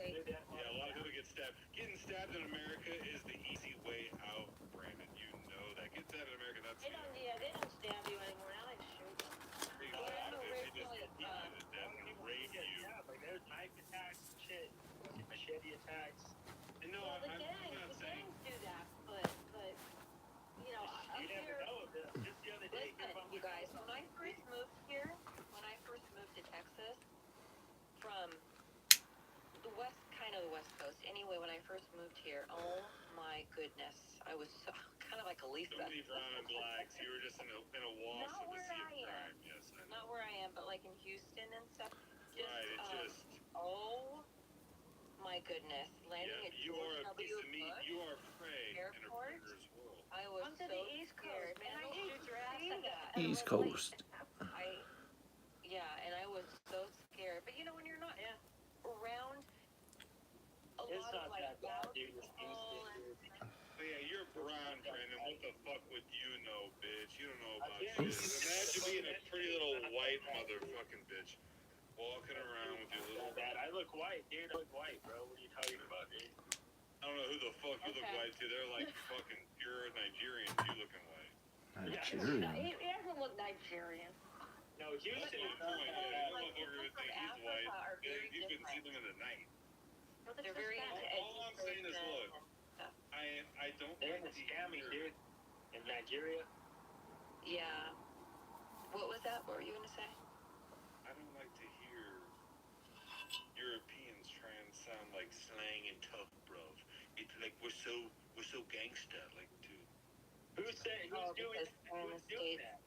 right. Yeah, a lot of people get stabbed. Getting stabbed in America is the easy way out, Brandon. You know that. Get stabbed in America, that's They don't. Yeah, they don't stab you anymore. Now they shoot you. Exactly. I'm They just originally. beat you to death and rape you. Yeah, like there's knife attacks and shit, machete attacks. And no, Well, the I'm not saying. gangs do that, but you know, up You never here. know. Just the other day, Listen, you guys. When I first moved here, to Texas, from the west coast. Anyway, when I first moved here, oh my goodness, I was so, kind of like a Lisa. So many brown and blacks. You were just in a wash Not of the where sea of I am. crime. Yes, I know. Not where I am, but like in Houston and stuff. Just, Right. It just. Oh my goodness, landing Yeah, at you are a piece of George meat. Bush You are prey in a Airport. predator's world. I was Onto so the East scared. Coast, Man, and I they'll hate shoot to your ass say at that. a East red light. Coast. And I was so scared. But you know, when you're not around a It's lot of not like that bad, loud dude. It's people Houston, and dude. But yeah, you're brown, Brandon. What the fuck would you know, bitch? You don't know about can't- shit. Imagine being a pretty little white motherfucking bitch walking around with your little. Bad. I look white, dude. I look white, bro. What are you talking about, dude? I don't know who the fuck you look Okay. white to. They're like fucking pure Nigerians. You looking white. Nigerian. He doesn't look Nigerian. No, Houston That's is my not point. that Yeah, bad. you motherfucker would think he's white. are Yeah, very you couldn't see different. them in the night. Well, They're very into All I'm saying is, education. look, I don't They're like in to scamming, hear. dude. In Nigeria. Yeah. What was that? What were you gonna say? I don't like to hear Europeans try and sound like slang and tough, bro. It's like we're so gangsta, like, dude. Who's saying? Oh, Who's doing? because we're in the Who's doing States. that?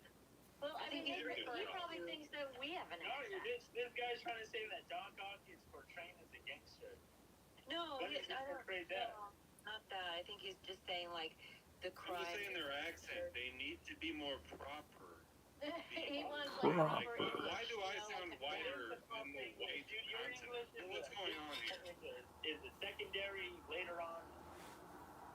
Well, I mean, think he's he referring probably to- thinks that we have an No, accent. this guy's trying to say that Doc Ock is portraying as a gangster. No, What I if he don't. portrayed that? No, not that. I think he's just saying like the I'm crime. just saying their accent. They need to be more proper. He wants Proper. like Like, proper. why do I You know, sound like, whiter Here's the than the thing, white dude, your English continent? is What's going on here? Is a secondary later on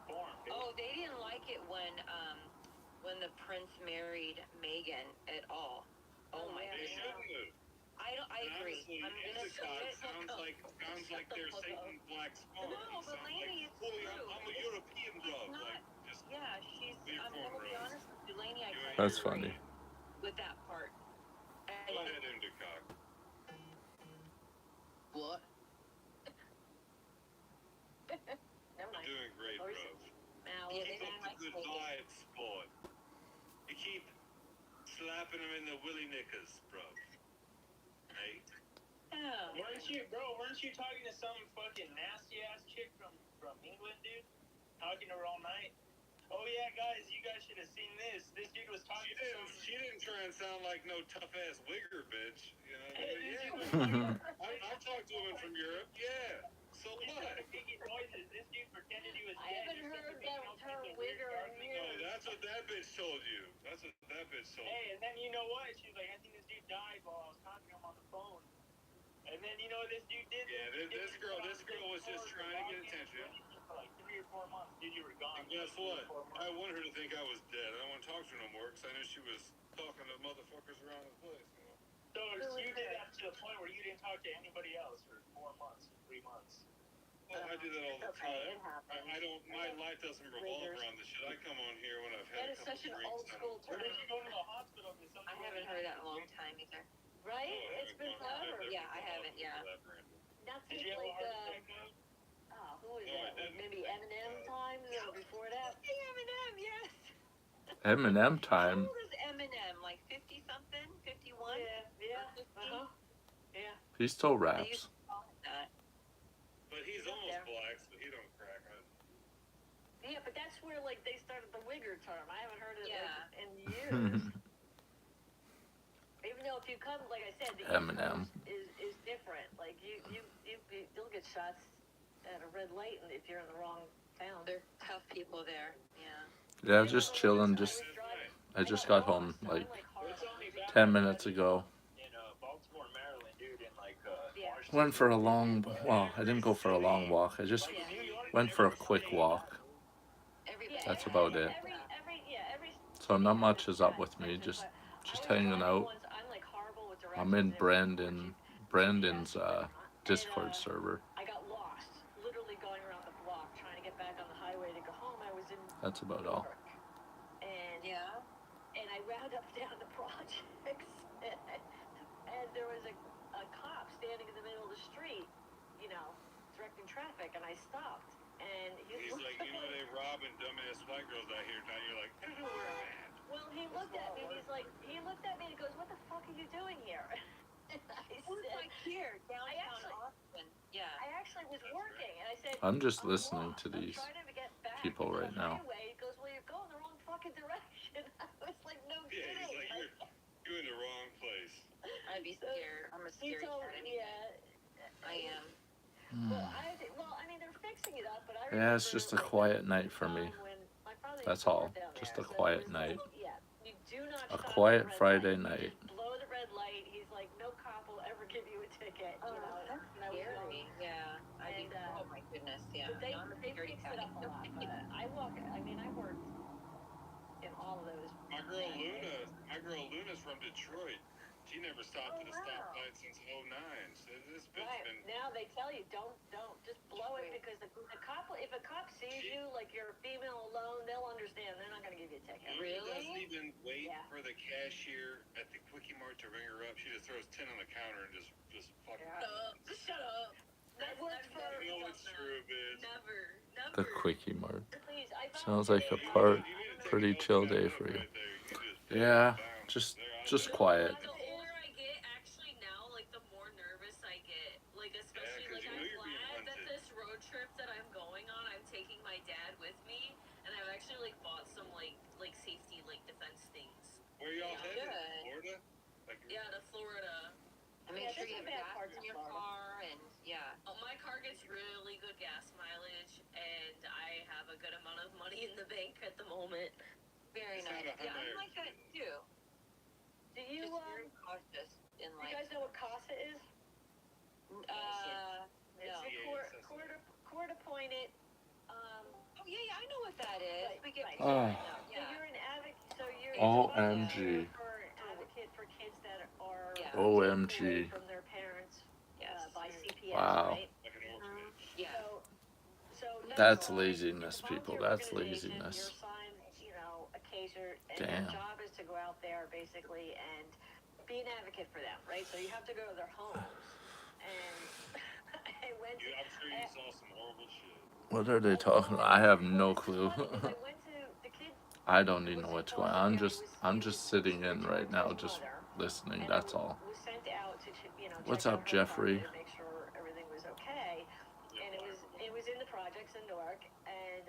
form. Dude. Oh, they didn't like it when the prince married Meghan at all. Oh my They goodness. shouldn't have. I And agree. honestly, I'm gonna say Endicott it. sounds like they're Satan Black Spawn. No, He but sounds Lainey, like, it's "Boy, true. I'm a It's- European, bro." he's not- Like, just Yeah, she's. Leave I'm gonna be cornrows. honest with you, Lainey. I You kind ain't of That's agree funny. with that part. go ahead, Endicott. What? Never mind. You're doing great, bro. Now, Yeah, Keep they up the like good Meghan. vibes, sport. You keep slapping them in the willy knickers, bro. Hey, Yeah. Weren't you talking to some fucking nasty ass chick from England, dude? Talking to her all night. Oh yeah, guys, you guys should have seen this. This dude was talking to some. she didn't try and sound like no tough ass wigger bitch. You know? Hey, Yeah, I talked to women from Europe. Yeah. So He what? started making noises. This dude pretended he was I dead. haven't He heard started that making all term kinds of weird wigger in gargling years. No, noises. that's what that bitch told you. That's what that bitch told you. Hey, and then you know what? She was like, I think this dude died while I was talking to him on the phone. And then you know what this dude did? Yeah, this girl was just trying to get attention. For like 3 or 4 months, dude, you were gone. And guess for what? 3 or 4 months. I wanted her to think I was dead. I don't want to talk to her no more because I knew she was talking to motherfuckers around the place. You know? So you did that to the point where you didn't talk to anybody else for 4 months, 3 months. Well, I do that all the Okay, time. it happens. I don't. My life doesn't revolve Riggers. around this shit. I come on here when I've That had a is couple such an drinks. old school Or term. did you go to the hospital because I something? haven't heard that in a long time either. Right? Oh, It's been forever. Yeah, I haven't, yeah. That's Did just you have a like, heart attack, though? who was No, I that? Like didn't. maybe Eminem times or before that? Eminem, yes. Eminem How time. old is Eminem? Like 50 something? 51? Yeah. 50? Uh-huh. Yeah. He still They raps. used to call it that. But he's almost Yeah. black, so he don't crack it. Yeah, but that's where like they started the wigger term. I haven't heard it Yeah. like, in years. Even though if you come, like I said, the Eminem. East Coast is different. Like you'll get shots at a red light, and if you're in the wrong town. They're tough people there. Yeah. Yeah, just chilling. I just got home like 10 minutes ago. In Baltimore, Maryland, dude, in like Yeah. Washington. Went for a long. Well, I didn't go for a long walk. I just went for a quick walk. Everybody. That's about it. Every So not much is up with me. Just hanging out. I'm in Brandon's Discord server. I got lost. That's about all. work. And Yeah. and I round up down the projects, and there was a cop standing in the middle of the street, you know, directing traffic, and I stopped. And He's like, you know, they robbing dumbass white girls out here. Now you're like, I don't know where I'm at. well, he looked at me and he looked at me and he goes, "What the fuck are you doing here?" And I Who's said, like here, downtown actually- Austin? Yeah. I actually was working, and I said, I'm just "I'm listening lost. to I'm these trying to get back people to the right now. highway." He goes, "Well, you're going the wrong fucking direction." I was like, "No Yeah, kidding." he's like, you're in the wrong place. I'd be scared. I'm a He scary told cat me, anyway. yeah. I am. Well, I mean, they're fixing it up, but I Yeah, it's remember, just a like, quiet the night for me. time when my father That's used to all. work down Just there, a so it quiet was night. like, yeah, you do not A stop at quiet the red Friday light. night. You just blow the red light. He's like, no cop will ever give you a ticket. Oh, You know, that's and I was scary. Yeah. I'd be, And, oh my goodness. Yeah. But they No, I'm a fixed security it cat. up a lot. But I worked in all of those. My girl Luna's from Detroit. She never stopped at a stoplight since '09. So this bitch Right. been. Now they tell you don't just blow it, because the cop, if a cop sees you like you're a female alone, they'll understand. They're not gonna give you a ticket. Luna Really? doesn't even wait Yeah. for the cashier at the Quickie Mart to ring her up. She just throws 10 on the counter and just fucking. Shut up. That works for. You know it's true, bitch. Never. The Quickie Mart. Please, I Sounds like a You need part. to take pretty a note chill down day right for you. there. You just Yeah, bounce. just They're out just there. quiet. The older I get, actually now, like the more nervous I get. Like especially 'cause like you know I'm you're being glad that hunted. this road trip that I'm going on, I'm taking my dad with me, and I've actually like bought some like safety like defense things. Where y'all Yeah. headed? Good. Florida? Like, Yeah, to Florida. And make Yeah, sure there's you some have bad gas parts in of your Florida. car and yeah. Oh, my car gets really good gas mileage, and I have a good amount of money in the bank at the moment. Very It's not nice. a Yeah, Hyundai I'm or like that too. Do you Just very cautious in you like guys know what CASA is? no. It's a court appointed. Oh yeah, I know what that is. Right, We get right. Oh. So you're an advocate. So you're OMG. for advocate for kids that are Yeah. OMG. taken away from their parents Yes. by CPS, Wow. right? like an orphanage. Yeah. So That's fine. laziness, It's a people. volunteer That's organization. laziness. You're assigned, you know, a caser, and Damn. your job is to go out there basically and be an advocate for them, right? So you have to go to their homes. And I went to. I'm sure you saw some horrible shit. What are they talking about? I have no clue. I went to the kid. I don't even know what's going on. I'm just sitting in right now, just listening. And That's I all. was sent out to What's check up, out her Jeffrey? apartment to make sure everything was okay. And it was in the projects in Newark, and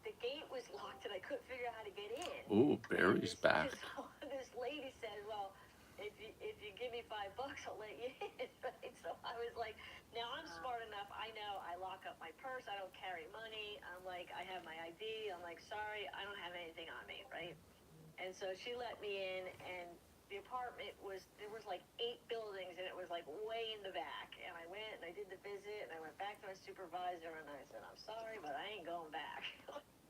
the gate was locked, and I couldn't figure out how to get in. Ooh, Barry's back. So this lady said, "Well, if you give me $5, I'll let you in." Right? So I was like, now I'm smart enough. I know I lock up my purse. I don't carry money. I'm like, I have my ID. I'm like, sorry, I don't have anything on me, right? And so she let me in, and the apartment there was like 8 buildings, and it was like way in the back. And I went and I did the visit, and I went back to my supervisor, and I said, I'm sorry, but I ain't going back.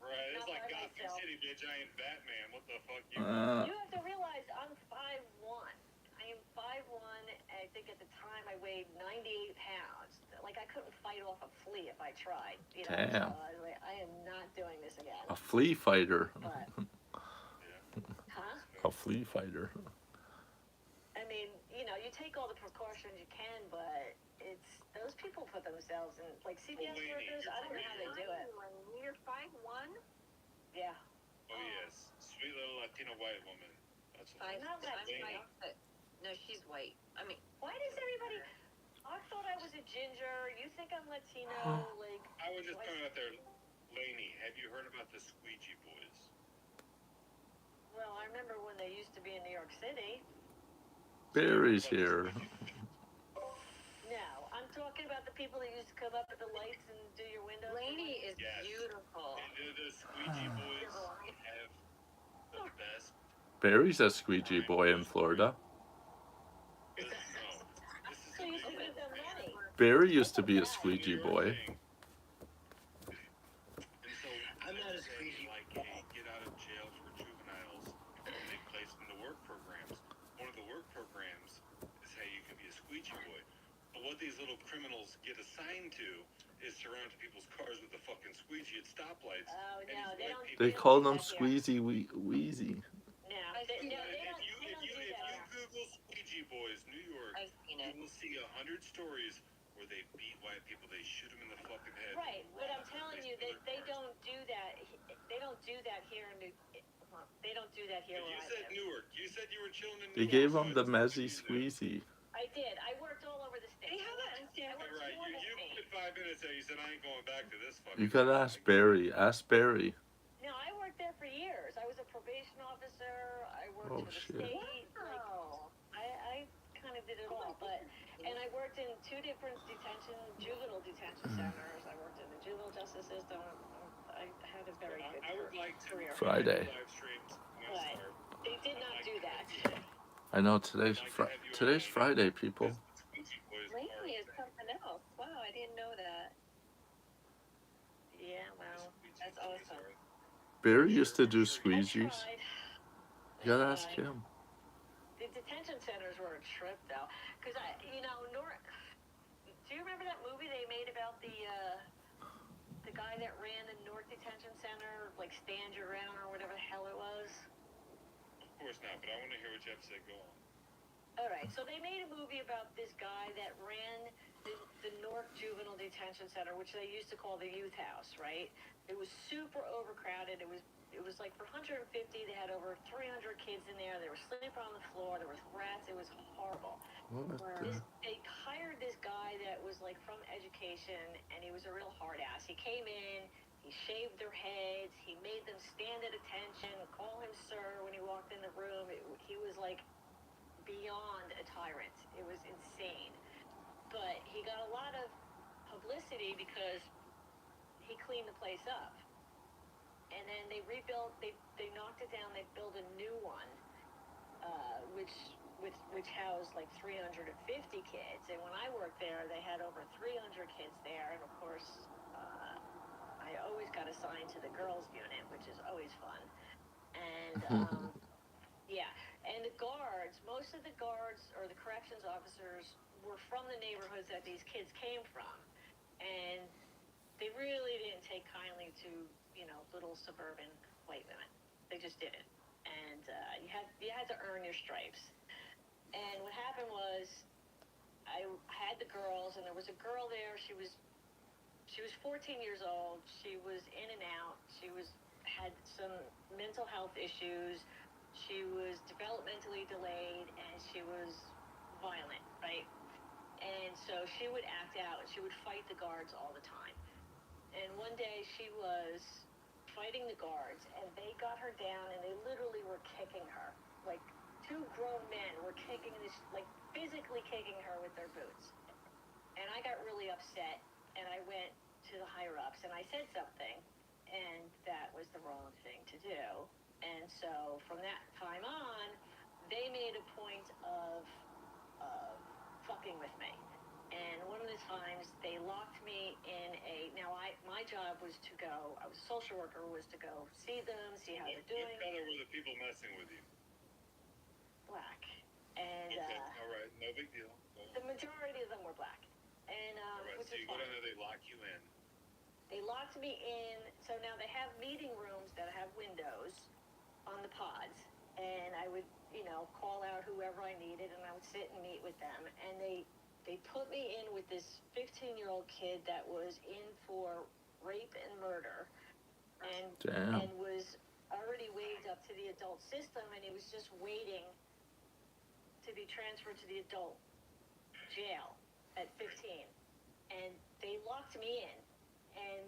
Right, it's Not like by Gotham myself. City, bitch. I ain't Batman. What the fuck you? You have to realize I'm 5'1". I am 5'1". I think at the time I weighed 98 pounds. Like I couldn't fight off a flea if I tried. You know? Damn. So I was like, I am not doing this again. A flea fighter. But, huh? A flea fighter. I mean, you know, you take all the precautions you can, but it's those people put themselves in, like CPS Lady, workers. I don't know how they do it. You're 5'1"? Yeah. Oh yes, sweet little Latina white woman. That's what. I'm Not Latina. white, but no, she's white. I mean, Why does everybody? I thought I was a ginger. You think I'm Latino? Like. I was just throwing out there, Lainey. Have you heard about the Squeegee Boys? Well, I remember when they used to be in New York City. Barry's here. No, I'm talking about the people that used to come up at the lights and do your windows. Lainey is Yes. beautiful. And the Squeegee Boys have the best. Barry's a squeegee boy in Florida. This is So you amazing. should give them money. Barry used to be a squeegee boy. And so I'm not a they squeegee. like, hey, get out of jail for juveniles, and they place them in the work programs. One of the work programs is, hey, you can be a squeegee boy. But what these little criminals get assigned to is surrounding people's cars with a fucking squeegee at stoplights. Oh And no, these they white don't. people- They don't call do them that here. Squeezy Wheezy. No, I've they, seen no, it. they don't. If you They don't do that here. Google squeegee boys, New York, I've seen you it. will see 100 stories where they beat white people. They shoot them in the fucking head. Right, but I'm rob them, telling they you, steal they their cars. don't do that. They don't do that here in New. Well, they don't do that here But where you I said live. Newark. You said you were chilling in They Newark. gave so them I the just told Mezzy you that. Squeezy. I did. I worked all over the state. They have that in San I Hey, worked right, more than you me. put 5 minutes there. You said I ain't going back to this fucking. You gotta ask Barry. Ask Barry. No, I worked there for years. I was a probation officer. I worked Oh, for the shit. state. Wow. I kind of did it all, and I worked in 2 different juvenile detention centers. I worked in the juvenile justice system. I had a very good I would like to career. Friday. live streams when I But start. they did not do that. I know today's Friday, people. Langley is something else. Wow, I didn't know that. Yeah, well, That's awesome. Barry used to do I squeegees. tried. You gotta ask him. The detention centers were a trip, though, because do you remember that movie they made about the guy that ran the North Detention Center, like Stand Your Ground or whatever the hell it was? Of course not, but I want to hear what you have to say. Go on. All right, so they made a movie about this guy that ran the Newark Juvenile Detention Center, which they used to call the youth house, right? It was super overcrowded. It was like for 150, they had over 300 kids in there. They were sleeping on the floor. There was rats. It was horrible. What the? They hired this guy that was like from education, and he was a real hard ass. He came in, he shaved their heads, he made them stand at attention, call him sir when he walked in the room. He was like beyond a tyrant. It was insane. But he got a lot of publicity because he cleaned the place up. And then they rebuilt, they knocked it down, they built a new one, which housed like 350 kids. And when I worked there, they had over 300 kids there. And of course, I always got assigned to the girls unit, which is always fun. And yeah, and the guards, most of the guards or the corrections officers were from the neighborhoods that these kids came from. And they really didn't take kindly to, little suburban white women. They just didn't. And you had to earn your stripes. And what happened was, I had the girls, and there was a girl there. She was 14 years old. She was in and out. She had some mental health issues. She was developmentally delayed, and she was violent, right? And so she would act out, and she would fight the guards all the time. And one day she was fighting the guards, and they got her down, and they literally were kicking her. Like, 2 grown men were physically kicking her with their boots. And I got really upset, and I went to the higher-ups, and I said something, and that was the wrong thing to do. And so from that time on, they made a point of fucking with me. And one of the times they locked me in my job was to go, I was a social worker, was to go see them, see how they're doing. What color were the people messing with you? Black. And Okay, all right, no big deal. the majority of them were black. And All right, which so is you go fine. down there, they lock you in. They locked me in, so now they have meeting rooms that have windows on the pods, and I would, call out whoever I needed, and I would sit and meet with them, and they put me in with this 15-year-old kid that was in for rape and murder, and was already waived up to the adult system, and he was just waiting to be transferred to the adult jail at 15, and they locked me in. And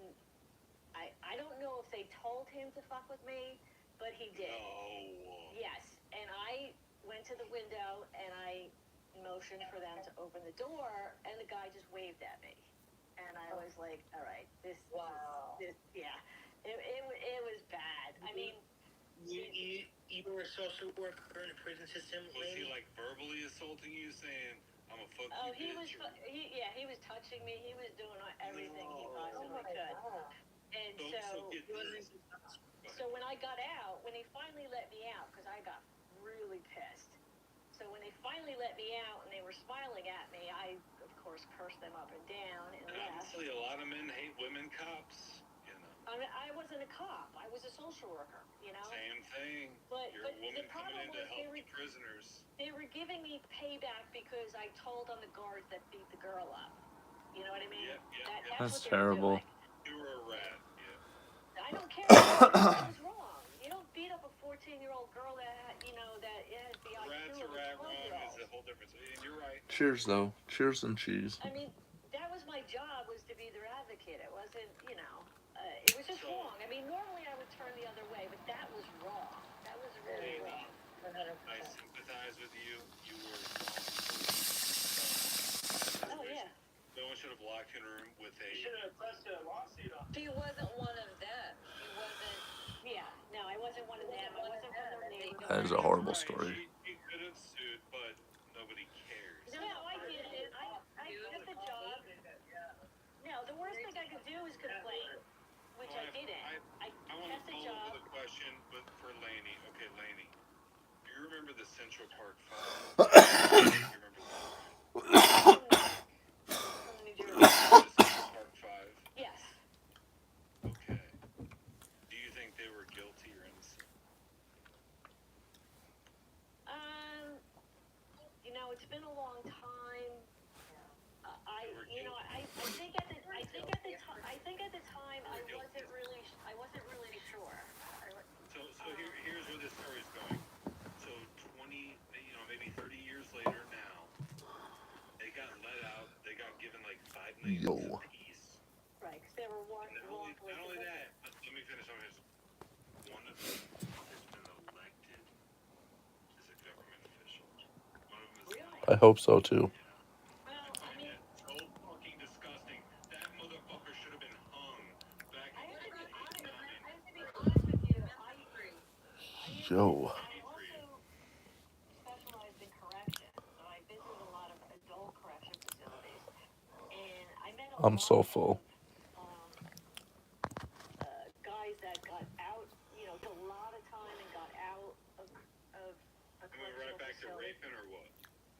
I don't know if they told him to fuck with me, but he did. No. Yes. And I went to the window and I motioned for them to open the door, and the guy just waved at me. And I was like, all right, Wow. yeah. It was bad. I mean, You were a social worker in the prison system. Was he like verbally assaulting you, saying, "I'm a fuck oh, you, he was, bitch"? he was touching me. He was doing everything he possibly could. And so when I got out, when he finally let me out, because I got really pissed. So when they finally let me out and they were smiling at me, I, of course, course, cursed them up and down and left. Honestly, a lot of men hate women cops. You know. I mean, I wasn't a cop. I was a social worker, you know? Same thing. But You're a the woman coming problem in to was help the prisoners. they were giving me payback because I told on the guards that beat the girl up. You know what I mean? Yep. That's That's what they were terrible. doing. You were a rat. Yeah. I don't care. It was wrong. You don't beat up a 14-year-old girl that has the IQ Rat's a of a rat. Wrong 12-year-old. is a whole difference. And you're right. Cheers, though. Cheers and cheese. I mean, that was my job, was to be their advocate. It wasn't, it was just wrong. I mean, normally I would turn the other way, but that was wrong. That was really wrong. 100%. I sympathize with you. You were. Oh, yeah. No one should have locked you in a room with You a. should have pressed a lawsuit on. He wasn't one of them. He wasn't. Yeah, no, I wasn't one of them. I wasn't from their neighborhood. That is a horrible Right, story. She could have sued, but nobody cares. No, I did it. I did the job. No, the worst thing I could do is complain, which I didn't. I I want to kept the follow up job. with a question, but for Lainey. Okay, Lainey. Do you remember the Central Park 5? Do you remember that? From New Jersey. The Central Park 5? Yes. Okay. Do you think they were guilty or innocent? It's been a long time. I think at the time I wasn't really sure. So here's where this story is going. So 20, maybe 30 years later now, they got let out. They got given like $5 million apiece. Right, because they were Not only that, but let me finish on this. One of them has been elected as a government official. One of them is I hope so, too. so fucking disgusting. That motherfucker should have been hung back in I have to be honest with you. Yo. I also specialized in corrections, so I visited a lot of adult correction facilities, and I met a I'm so lot full. of guys that got out, did a lot of time and got out of a And we were right correctional back to facility. raping or what?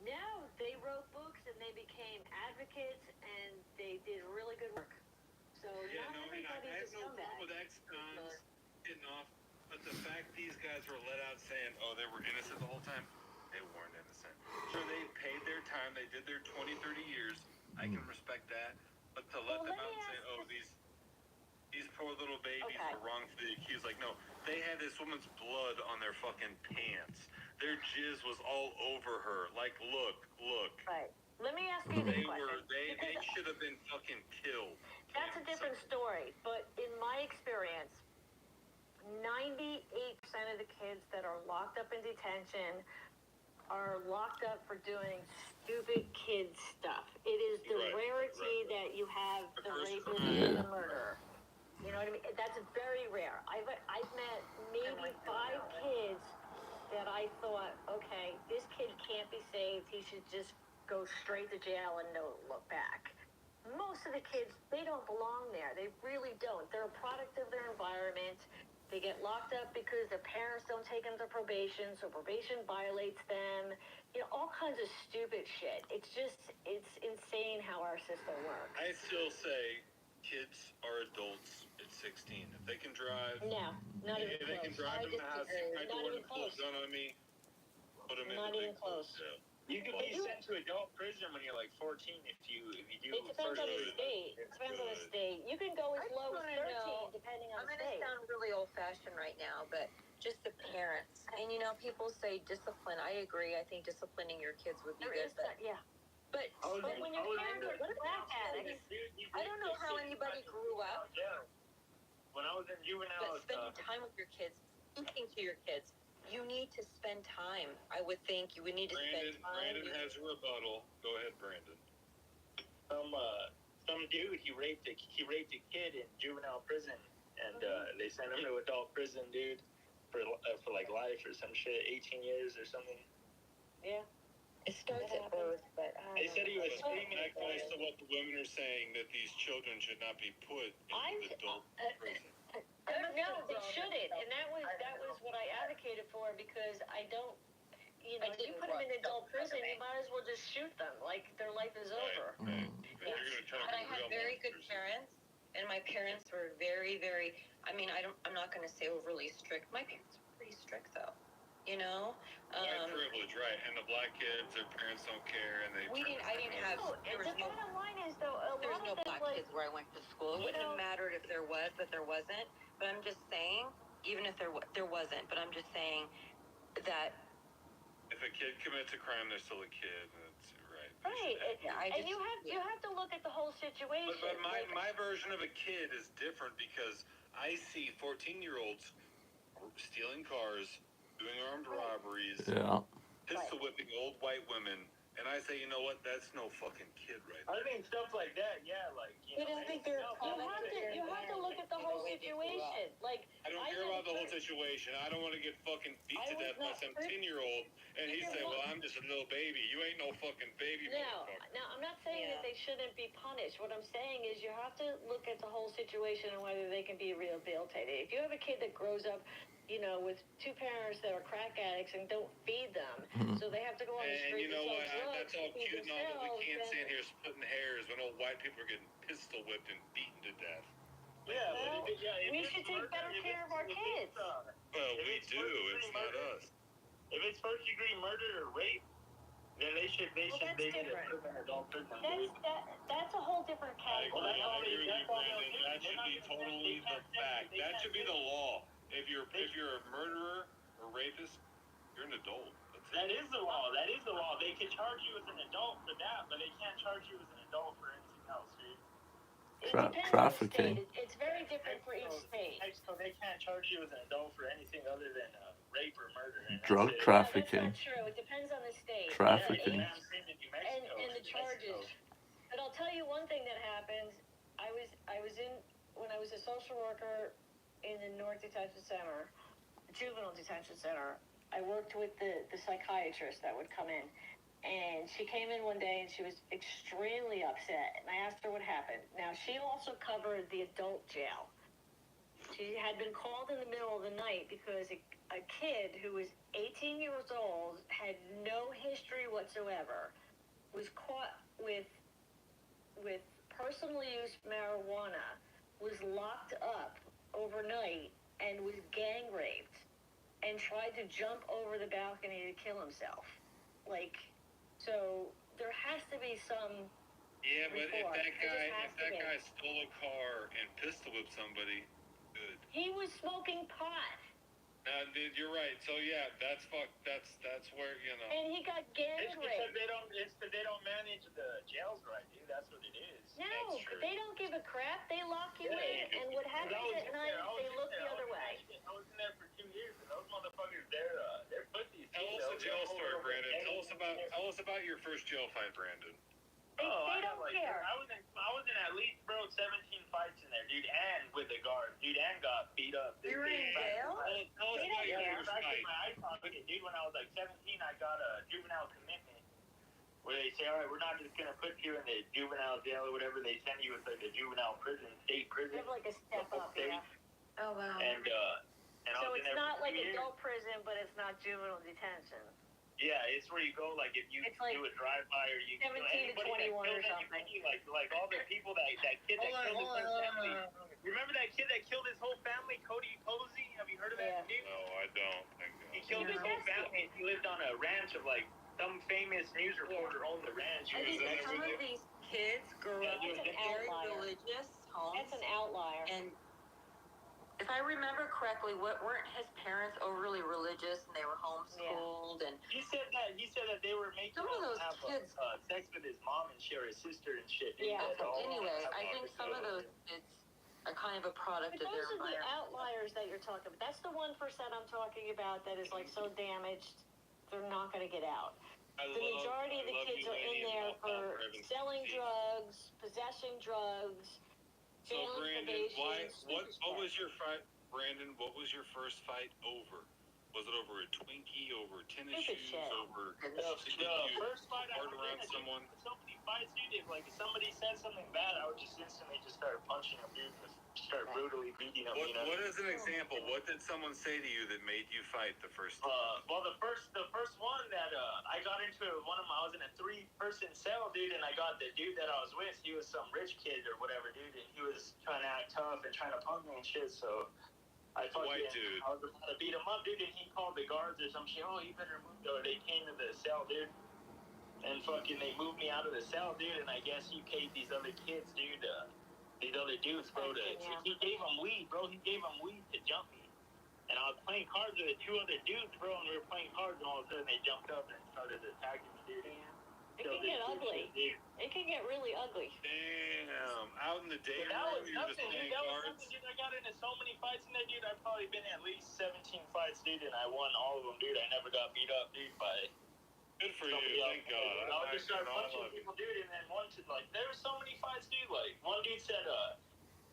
No, they wrote books and they became advocates and they did really good work. So Yeah, not no, and I everybody's a have no problem scumbag. with ex-cons getting off, but the fact these guys were let out saying, oh, they were innocent the whole time, they weren't innocent. Sure, they paid their time, they did their 20, 30 years, I can respect that, but to let them out and say, oh, these poor little babies were wrongfully accused, like, no, they had this woman's blood on their fucking pants. Their jizz was all over her. Like, look. Right. Let me ask you this question. They should have been fucking killed. That's a different story, but in my experience, 98% of the kids that are locked up in detention are locked up for doing stupid kid stuff. It is the rarity that you have the rapist and the murderer. You know what I mean? That's very rare. I've met maybe 5 kids that I thought, okay, this kid can't be saved. He should just go straight to jail and no look back. Most of the kids, they don't belong there. They really don't. They're a product of their environment. They get locked up because their parents don't take them to probation, so probation violates them. All kinds of stupid shit. It's insane how our system works. I still say kids are adults at 16. If they can drive, No, not even if they can close. drive them to the house, if I Not want even to pull a close. gun on me, put them in Not the even close. jail. You could be sent to adult prison when you're like 14 if you do. It depends on the state. It depends on the state. You can go as I low as wanna 13, know- depending on I'm the going to state. sound really old-fashioned right now, but just the parents. And people say discipline. I agree. I think disciplining your kids would be There good, is that, yeah. but But when your parents are crack addicts, I don't know how anybody grew up. When I was in juvenile, But spending time with your kids, speaking to your kids, you need to spend time. I would think you would need to spend time. Brandon has a rebuttal. Go ahead, Brandon. some dude he raped a kid in juvenile prison, and they sent him to adult prison, dude, for like life or some shit, 18 years or something. Yeah. It starts at birth, but They said he was screaming That at goes to what the women are saying, that these children should not be put in adult prison. No, they shouldn't, and that was what I advocated for, because I don't, if you put them in adult prison, you might as well just shoot them, like their life is over. my parents were very, very. I mean, I'm not going to say overly strict. My parents were pretty strict, though. You know. White privilege, right? And the black kids, their parents don't care, and they. I didn't have. No, There was the no. bottom line is though, a There's lot no of them black like, kids where I went to school. It wouldn't have mattered if there was, but there wasn't. But I'm just saying, even if there wasn't, but I'm just saying that. If a kid commits a crime, they're still a kid. That's right. right, and you yeah. have to look at the whole situation. But like, my version of a kid is different because I see 14-year-olds stealing cars, doing armed robberies, Yeah. pistol whipping old white women, and I say, you know what? That's no fucking kid right there. I think stuff like that, yeah, like you But know. I think they're you have to look at the whole situation. Like, I don't care about the whole situation. I don't want to get fucking beat to death by some 10-year-old, and he say, "Well, I'm just a little baby. You ain't no fucking baby, motherfucker." No, I'm not saying that they shouldn't be punished. What I'm saying is you have to look at the whole situation and whether they can be rehabilitated. If you have a kid that grows up, you know, with two parents that are crack addicts and don't feed them, so they have to go on the And street you know and what? sell drugs That's all to feed cute and all, but we themselves, can't then- stand here splitting hairs when old white people are getting pistol whipped and beaten to death. Yeah, Well, but if we it's should take murder, better if care it's- of our if kids. it's, Well, If we it's do. first-degree It's not murder- us. If it's first degree murder or rape, then they Well, that's need to different. put them in adult prison. That's a whole different I agree. category. I agree with you, That's all Brandon. they'll do. That They're should not be gonna- totally they the can't fact. they That can't should be say- the law. If you're a murderer or rapist, you're an adult. That's That it. is the law. That is the law. They can charge you as an adult for that, but they can't charge you as an adult for anything else, dude. It Tra- depends trafficking. on the state. It's very different for each state. So they can't charge you as an adult for anything other than rape or murder. And that's Drug it. trafficking. No, that's not true. It depends on the state. Trafficking. Yeah, it's in New Mexico. And the It's in New Mexico. charges. But I'll tell you one thing that happens. When I was a social worker in the North Detention Center, juvenile detention center, I worked with the psychiatrist that would come in. And she came in one day and she was extremely upset. And I asked her what happened. Now, she also covered the adult jail. She had been called in the middle of the night because a kid who was 18 years old, had no history whatsoever, was caught with personally used marijuana, was locked up overnight, and was gang raped, and tried to jump over the balcony to kill himself. Like, so there has to be some. Yeah, but if Report. that It just guy has to be. stole a car and pistol whipped somebody, good. He was smoking pot, Now, dude, you're right. So yeah, that's where and he got gang It's because raped. they don't manage the jails right, dude. That's what it is. No, That's true. they don't give a crap. They lock you Yeah, in, and what happens I was at in night there, I is was they in look there, the other way. I was in there for 2 years, and those motherfuckers, they're pussies. Tell us a jail story, Brandon. Tell us about your first jail fight, Brandon. They I don't had, care. I was in at least, bro, 17 fights in there, dude, and with the guard, dude, and got beat up. You were in jail? Tell us about your Yeah, first I fight. my eye pocket, dude. When I was like 17, I got a juvenile commitment where they say, all right, we're not just gonna put you in the juvenile jail or whatever. They send you to like the juvenile prison, state They prison. have like a step up, State. yeah. Oh wow. And I So was it's in there not for like 2 years. adult prison, but it's not juvenile detention. Yeah, it's where you go, like if you It's like do a drive-by or you 17 to anybody that 21 or killed something. anybody, like all the people that kid that killed his whole family. Remember that kid that killed his whole family, Cody Posey? Have you heard of that dude? No, I don't. Thank He God. killed his whole That's family. He lived on a ranch of like some famous news reporter owned the ranch. I He think was some there of with these kids grew Yeah, up dude, in that's an very outlier. religious homes, That's an outlier. and if I remember correctly, weren't his parents overly religious and they were homeschooled? And He said that they were making Some of him those have kids- sex with his mom and share his sister and shit. dude. Yeah. That's all. anyway, That's I all think it some of is. those kids are kind of a product But of those their are the environment. outliers that you're talking about. That's the 1% I'm talking about that is like so damaged, they're not going to get out. The majority of the kids are in there for selling drugs, possessing drugs, So failing Brandon, probation, what stupid was shit. your fight, Brandon? What was your first fight over? Was it over a Twinkie, over tennis Stupid shoes, shit. over The sticking you first fight I hard was around in, someone? so many fights, dude. If somebody said something bad, I would just instantly just start punching them, dude. Just start brutally beating them. What is an example? What did someone say to you that made you fight the first time? Well, the first one that I got into I was in a 3-person cell, dude, and I got the dude that I was with. He was some rich kid or whatever, dude, and he was trying to act tough and trying to punk me and shit. So I White dude. was about to beat him up, dude, and he called the guards or some shit. Oh, you better move. Or they came to the cell, dude, and they moved me out of the cell, dude. And I guess he paid these other kids, dude, these other dudes, bro. He gave them weed, bro. He gave them weed to jump me. And I was playing cards with 2 other dudes, bro, and we were playing cards, and all of a sudden they jumped up and started attacking me, dude. Yeah. It can get ugly. It can get really ugly. Damn. Out in the day, That was you're just nothing, dude. playing That was cards? nothing, dude. I got into so many fights in there, dude. I've probably been at least 17 fights, dude, and I won all of them, dude. I never got beat up, dude, by Good for you. somebody else. Thank God. I would just start all punching of it. people, dude, and then there were so many fights, dude. Like, one dude said,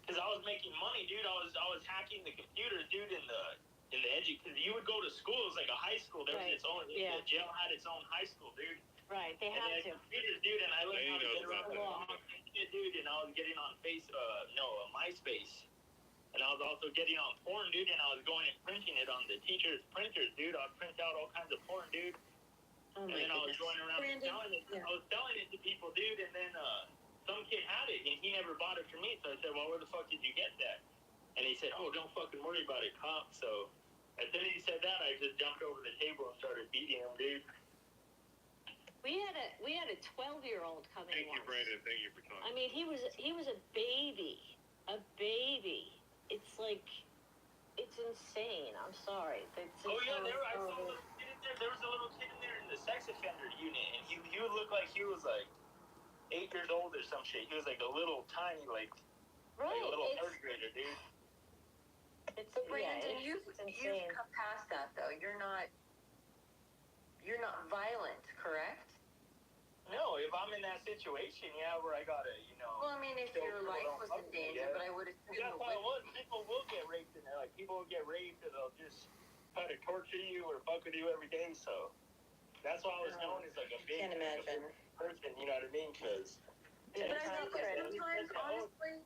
because I was making money, dude. I was hacking the computers, dude, in the because you would go to school. It was like a high school. There was Right. its own. Yeah. The jail had its own high school, dude. Right, they And have they to. had computers, dude, and I learned how to get around the law. dude, and I was getting on MySpace. And I was also getting on porn, dude, and I was going and printing it on the teacher's printers, dude. I would print out all kinds of porn, dude. Oh And my then I was goodness. going around and Brandon, selling it. yeah. I was selling it to people, dude, and then some kid had it, and he never bought it from me. So I said, well, where the fuck did you get that? And he said, oh, don't fucking worry about it, cop. So as soon as he said that, I just jumped over the table and started beating him, dude. We had a 12-year-old come in Thank you, once. Brandon. Thank you for coming. I mean, he was a baby. It's like, it's insane. I'm sorry. Oh yeah, I saw a little kid in there. There was a little kid in there in the sex offender unit, and he would look like he was like 8 years old or some shit. He was like a little tiny, like Right. a little It's, 3rd grader, dude. it's, But Brandon, yeah, you've it's insane. come past that though. You're not violent, correct? No, if I'm in that situation, yeah, where I gotta, Well, I mean, if Still your people life don't was fuck in with me, danger, yeah. but I would assume that's the how it women- was. People will get raped in there. Like people will get raped, and they'll just try to torture you or fuck with you every day. So that's why I was known as like a big Can't imagine. person. You know what I mean? Because But I Sometimes think sometimes, honestly,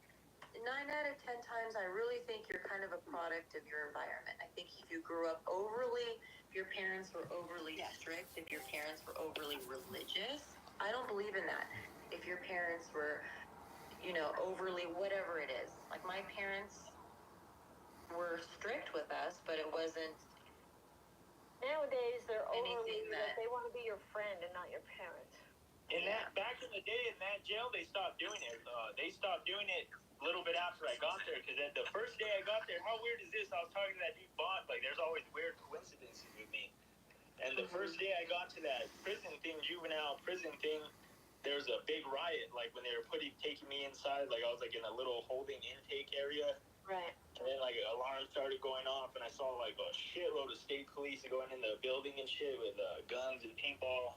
9 out of 10 times, I really think you're kind of a product of your environment. I think if you grew up if your parents were overly strict, if your parents were overly religious, I don't believe in that. If your parents were, overly whatever it is. Like my parents were strict with us, but it wasn't. Nowadays, they're overly, Anything that- they want to be your friend and not your parent. back in the day in that jail, they stopped doing it. They stopped doing it a little bit after I got there. Because the first day I got there, how weird is this? I was talking to that dude Bond. Like, there's always weird coincidences with me. And the first day I got to that juvenile prison thing, there was a big riot. Like when they were taking me inside, like I was like in a little holding intake area. Right. And then like alarms started going off, and I saw like a shitload of state police going in the building and shit with guns and paintball.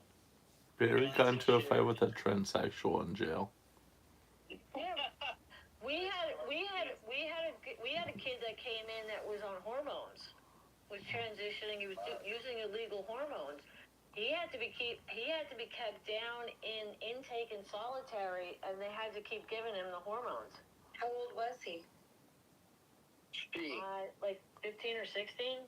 Barry got into a fight with a transsexual in jail. Yeah. We had a kid that came in that was on hormones, was transitioning. He was using illegal hormones. He had to be kept down in intake and solitary, and they had to keep giving him the hormones. How old was he? Like 15 or 16.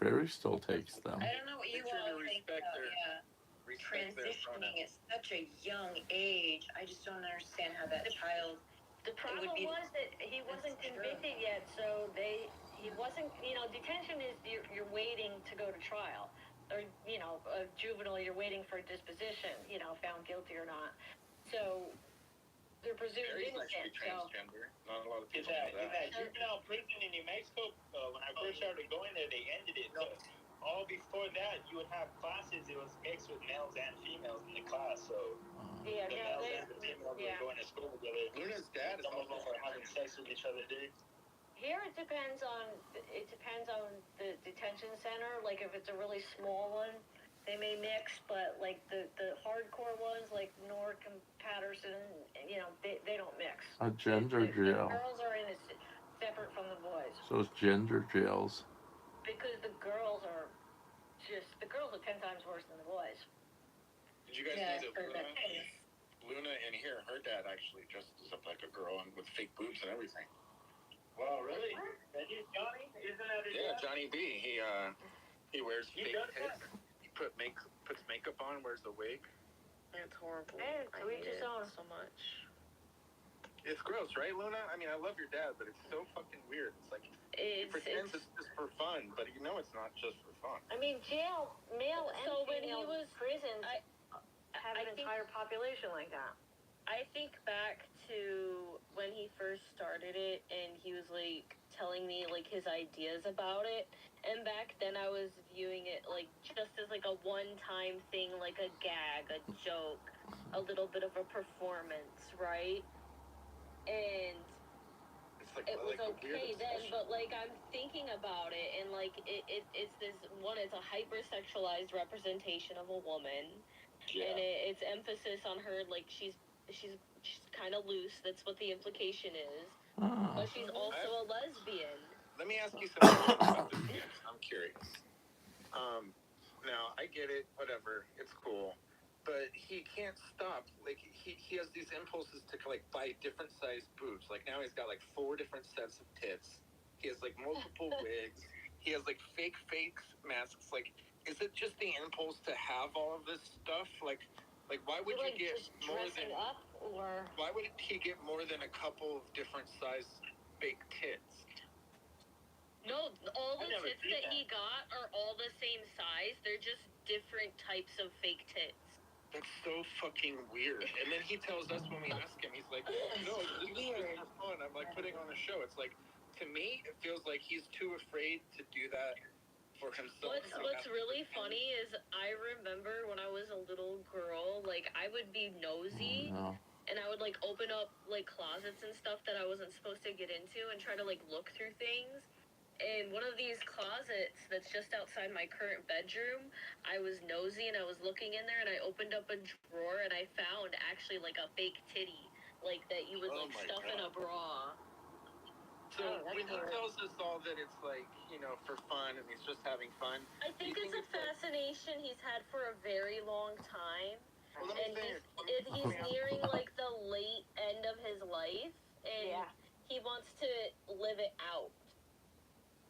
Barry still takes them. I don't know what you Make sure to all think, respect though. their- Yeah. Respect their Transitioning at such a young age, I just don't understand how that child. The problem be- was that he wasn't That's true. convicted yet, so he wasn't. Detention is you're waiting to go to trial, or a juvenile, you're waiting for a disposition. Found guilty or not. So they're presumed Barry's actually innocent. So transgender. Not a lot of In people know that that. juvenile prison in New Mexico, when I first started going there, they ended it. So all before that, you would have classes. It was mixed with males and females in the class. So yeah, the no, males and the females yeah. were going to school together. Luna's dad is Some of them also were having sex with each other, dude. Here it depends on the detention center. Like if it's a really small one, they may mix, but like the hardcore ones like Newark and Patterson, they don't mix. A gender The jail. girls are separate from the boys So it's gender jails. because the girls are worse than the boys. Did you guys Yeah, know that Luna in here, her dad actually dresses up like a girl and with fake boobs and everything. Wow, really? That dude Johnny? Isn't that his Yeah, dad? Johnny B. He wears He fake does tits. that? He puts makeup on, wears a wig. It's horrible. Hey, I to each hate his it own. so much. It's gross, right, Luna? I mean, I love your dad, but it's so fucking weird. It's like he pretends it's just for fun, but you know it's not just for fun. I mean, jail, male and So when he female was- prisons I- have I an think- entire population like that. I think back to when he first started it, and he was like telling me like his ideas about it. And back then, I was viewing it like just as like a one-time thing, like a gag, a joke, a little bit of a performance, right? And It's like it was a weird okay then, obsession. but like I'm thinking about it, and like it's this one. It's a hypersexualized representation of a woman. And it's emphasis on her, like she's kind of loose. That's what the implication is. But she's also a lesbian. Let me ask you something about this again. I'm curious. Now I get it, whatever, it's cool, but he can't stop. Like he has these impulses to like buy different sized boobs. Like now he's got like 4 different sets of tits. He has like multiple wigs. He has like fake masks. Like, is it just the impulse to have all of this stuff? Like why would you get just more dressing than? up, or Why would he get more than a couple of different size fake tits? No, all the I've never tits seen that that. he got are all the same size. They're just different types of fake tits. That's so fucking weird. And then he tells us when we ask him, he's like, no, this is just for fun. I'm like putting on a show. It's like, to me, it feels like he's too afraid to do that for himself. What's really funny is I remember when I was a little girl, like I would be nosy. No. And I would like open up like closets and stuff that I wasn't supposed to get into and try to like look through things. And one of these closets that's just outside my current bedroom, I was nosy and I was looking in there and I opened up a drawer and I found actually like a fake titty, like that you would Oh like my stuff in a God. bra. So that's when he weird. tells us all that it's like, you know, for fun and he's just having fun. I think You it's think a it's like- fascination he's had for a very long time. Well, let me And finish. he's nearing like the late end of his life and yeah, he wants to live it out.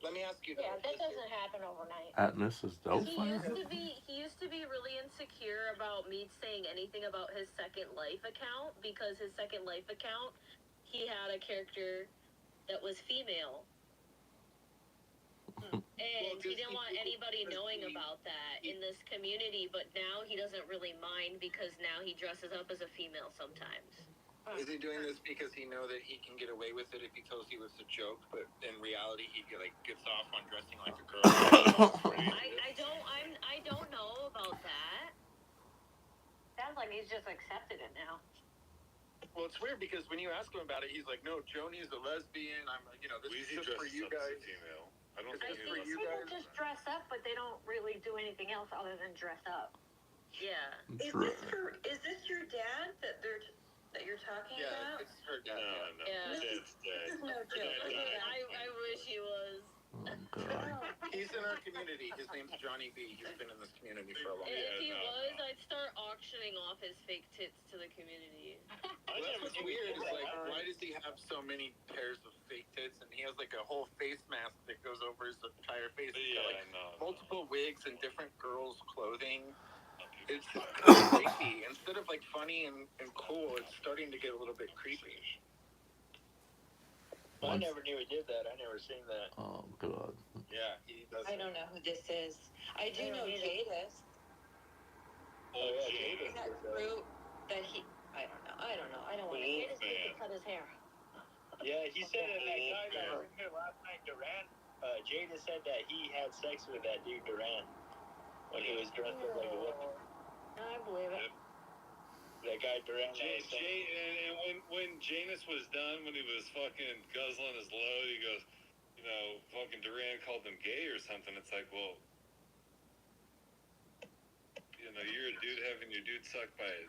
Let me ask you yeah, though. that doesn't happen overnight. Atlas is dope. He used to be really insecure about me saying anything about his Second Life account because his Second Life account, he had a character that was female. And he didn't want anybody knowing about that in this community, but now he doesn't really mind because now he dresses up as a female sometimes. Is he doing this because he know that he can get away with it if he tells you it's a joke, but in reality he gets off on dressing like a girl? I don't know about that. Sounds like he's just accepted it now. Well, it's weird because when you ask him about it, he's like, "No, Joni's a lesbian. I'm, you know, this Weezy is just for dresses you up as a guys." female. I don't It's think just he for was- you People guys. just dress up, but they don't really do anything else other than dress up. Yeah. Is this your dad that you're talking Yeah, about? it's her dad. No, Yeah. Dad's dead. This is no joke. Okay, I wish he was. Oh god. He's in our community. His name's Johnny B. He's been in this community for a long time. If he no, was, no. I'd start auctioning off his fake tits to the community. Well, that's what's weird. Is like, why does he have so many pairs of fake tits? And he has like a whole face mask that goes over his entire face. He's got, like, multiple wigs and different girls' clothing. It's kind of creepy. Instead of like funny and cool, it's starting to get a little bit creepy. I never knew he did that. I never seen that. Oh god. Yeah, he does. I don't know who this is. I do know Jadis. Oh yeah, Is Jadis that did that. true that he? I don't know. I don't want to. Wolf He just needs to cut his hair. Yeah, he said that guy that was here last night, Duran. Jadis said that he had sex with that dude Duran when he was dressed up like a woman. I believe it. That guy Duran. that was saying- And when Janus was done, when he was fucking guzzling his load, he goes, you know, fucking Duran called him gay or something. It's like, well, you know, you're a dude having your dude sucked by it.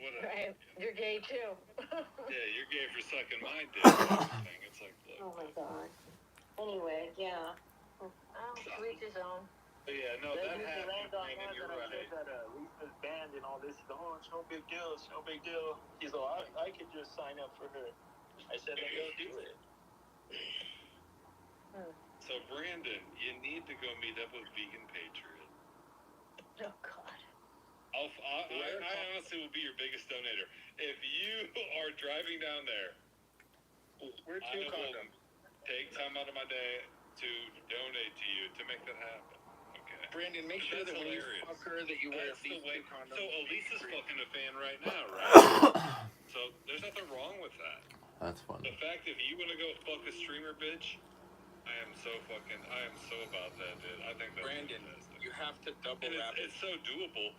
What a, Right. You're gay too. yeah, you're gay for sucking my dick. Or something. It's like, look. Oh my god. Anyway, yeah. Oh, to each his own. But yeah, no, That that dude happened, Durant on Brandon, that you're I right. said that Lisa's banned and all this. He's like, oh, it's no big deal. It's no big deal. He's like, I could just sign up for her. I said, then go do it. So, Brandon, you need to go meet up with Vegan Patriot. Oh God. I honestly will be your biggest donator. If you are driving down there, We're I two will condoms. take time out of my day to donate to you to make that happen. Okay. Brandon, make sure That's that when hilarious. you fuck her that you wear That's at the least way. 2 condoms. So Elisa's fucking a fan right now, right? So there's nothing wrong with that. That's The funny. fact if you want to go fuck a streamer bitch, I am so about that, dude. I think that's Brandon, fantastic. you have to double And wrap it. it's so doable.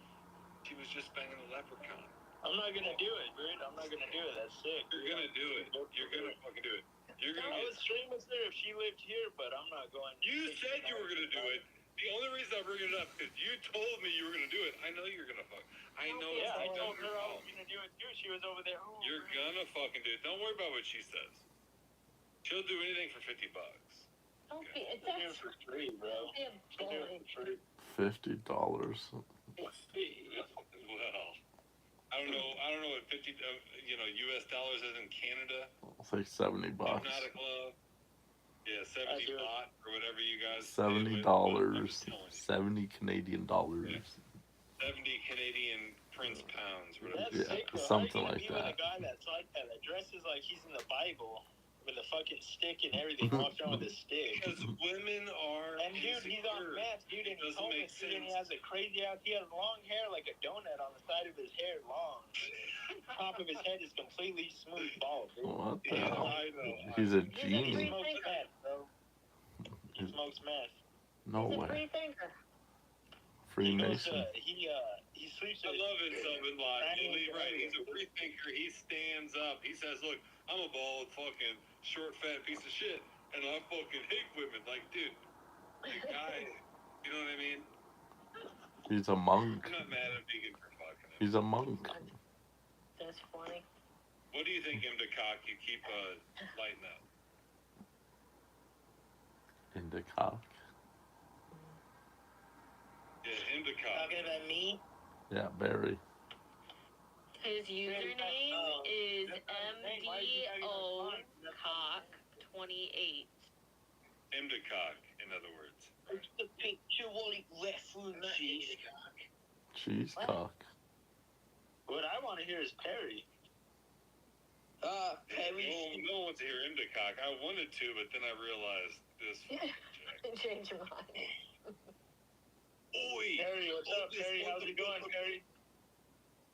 She was just banging a leprechaun. I'm not gonna do it, dude. I'm not gonna do it. That's sick. You're gonna do it. You're gonna fucking do it. You're gonna. I would stream with her if she lived here, but I'm not going. You said you were gonna do it. The only reason I bring it up is you told me you were gonna do it. I know you're gonna fuck. I know it's Yeah, I not told your her I fault. was gonna do it too. She was over there. Oh, You're gonna fucking do it. Don't worry about what she says. She'll do anything for $50. Don't be. It's do it for free, bro. don't be a She'll do bully. it for free. $50. Well, I don't know what 50 US dollars is in Canada. It's like $70. Hypnotic Love. Yeah, 70 do it. baht or whatever you guys. $70. I'm just telling you. 70 Canadian dollars. 70 Canadian Prince pounds. Whatever. That's Yeah, sick, though. something How are like you gonna that. be with a guy that's like that, that dresses like he's in the Bible with a fucking stick and everything, walks around with a stick. Because women are. And dude, he's on insecure. meth, dude, and he's Doesn't make homeless, dude, and he sense. has a crazy ass. He has long hair like a donut on the side of his hair, long. Top of his head is completely smooth bald, dude. What the Yeah, hell? I know. He's a He genius. smokes meth, bro. He smokes meth. No He's a way. free thinker. Freemason. He sleeps I with. love it, Sylvan Live. Brandon Right, he's a Williams. free thinker. He stands up. He says, "Look, I'm a bald, fucking, short, fat piece of shit, and I fucking hate women." Like, dude, the guy, you know what I mean? He's a monk. I'm not mad at Vegan for fucking him. He's a monk. That's funny. What do you think, Cock? You keep lighting up. In the cock. Yeah, Cock. Talking about me? Yeah, very. His username is MDO-Cock28. Cock, in other words. The picture wallet references. Cheese What? cock. What I want to hear is Perry. Perry. No one wants to hear Cock. I wanted to, but then I realized this. Change your mind. Oi! Perry, what's up, Perry? How's it going, Perry?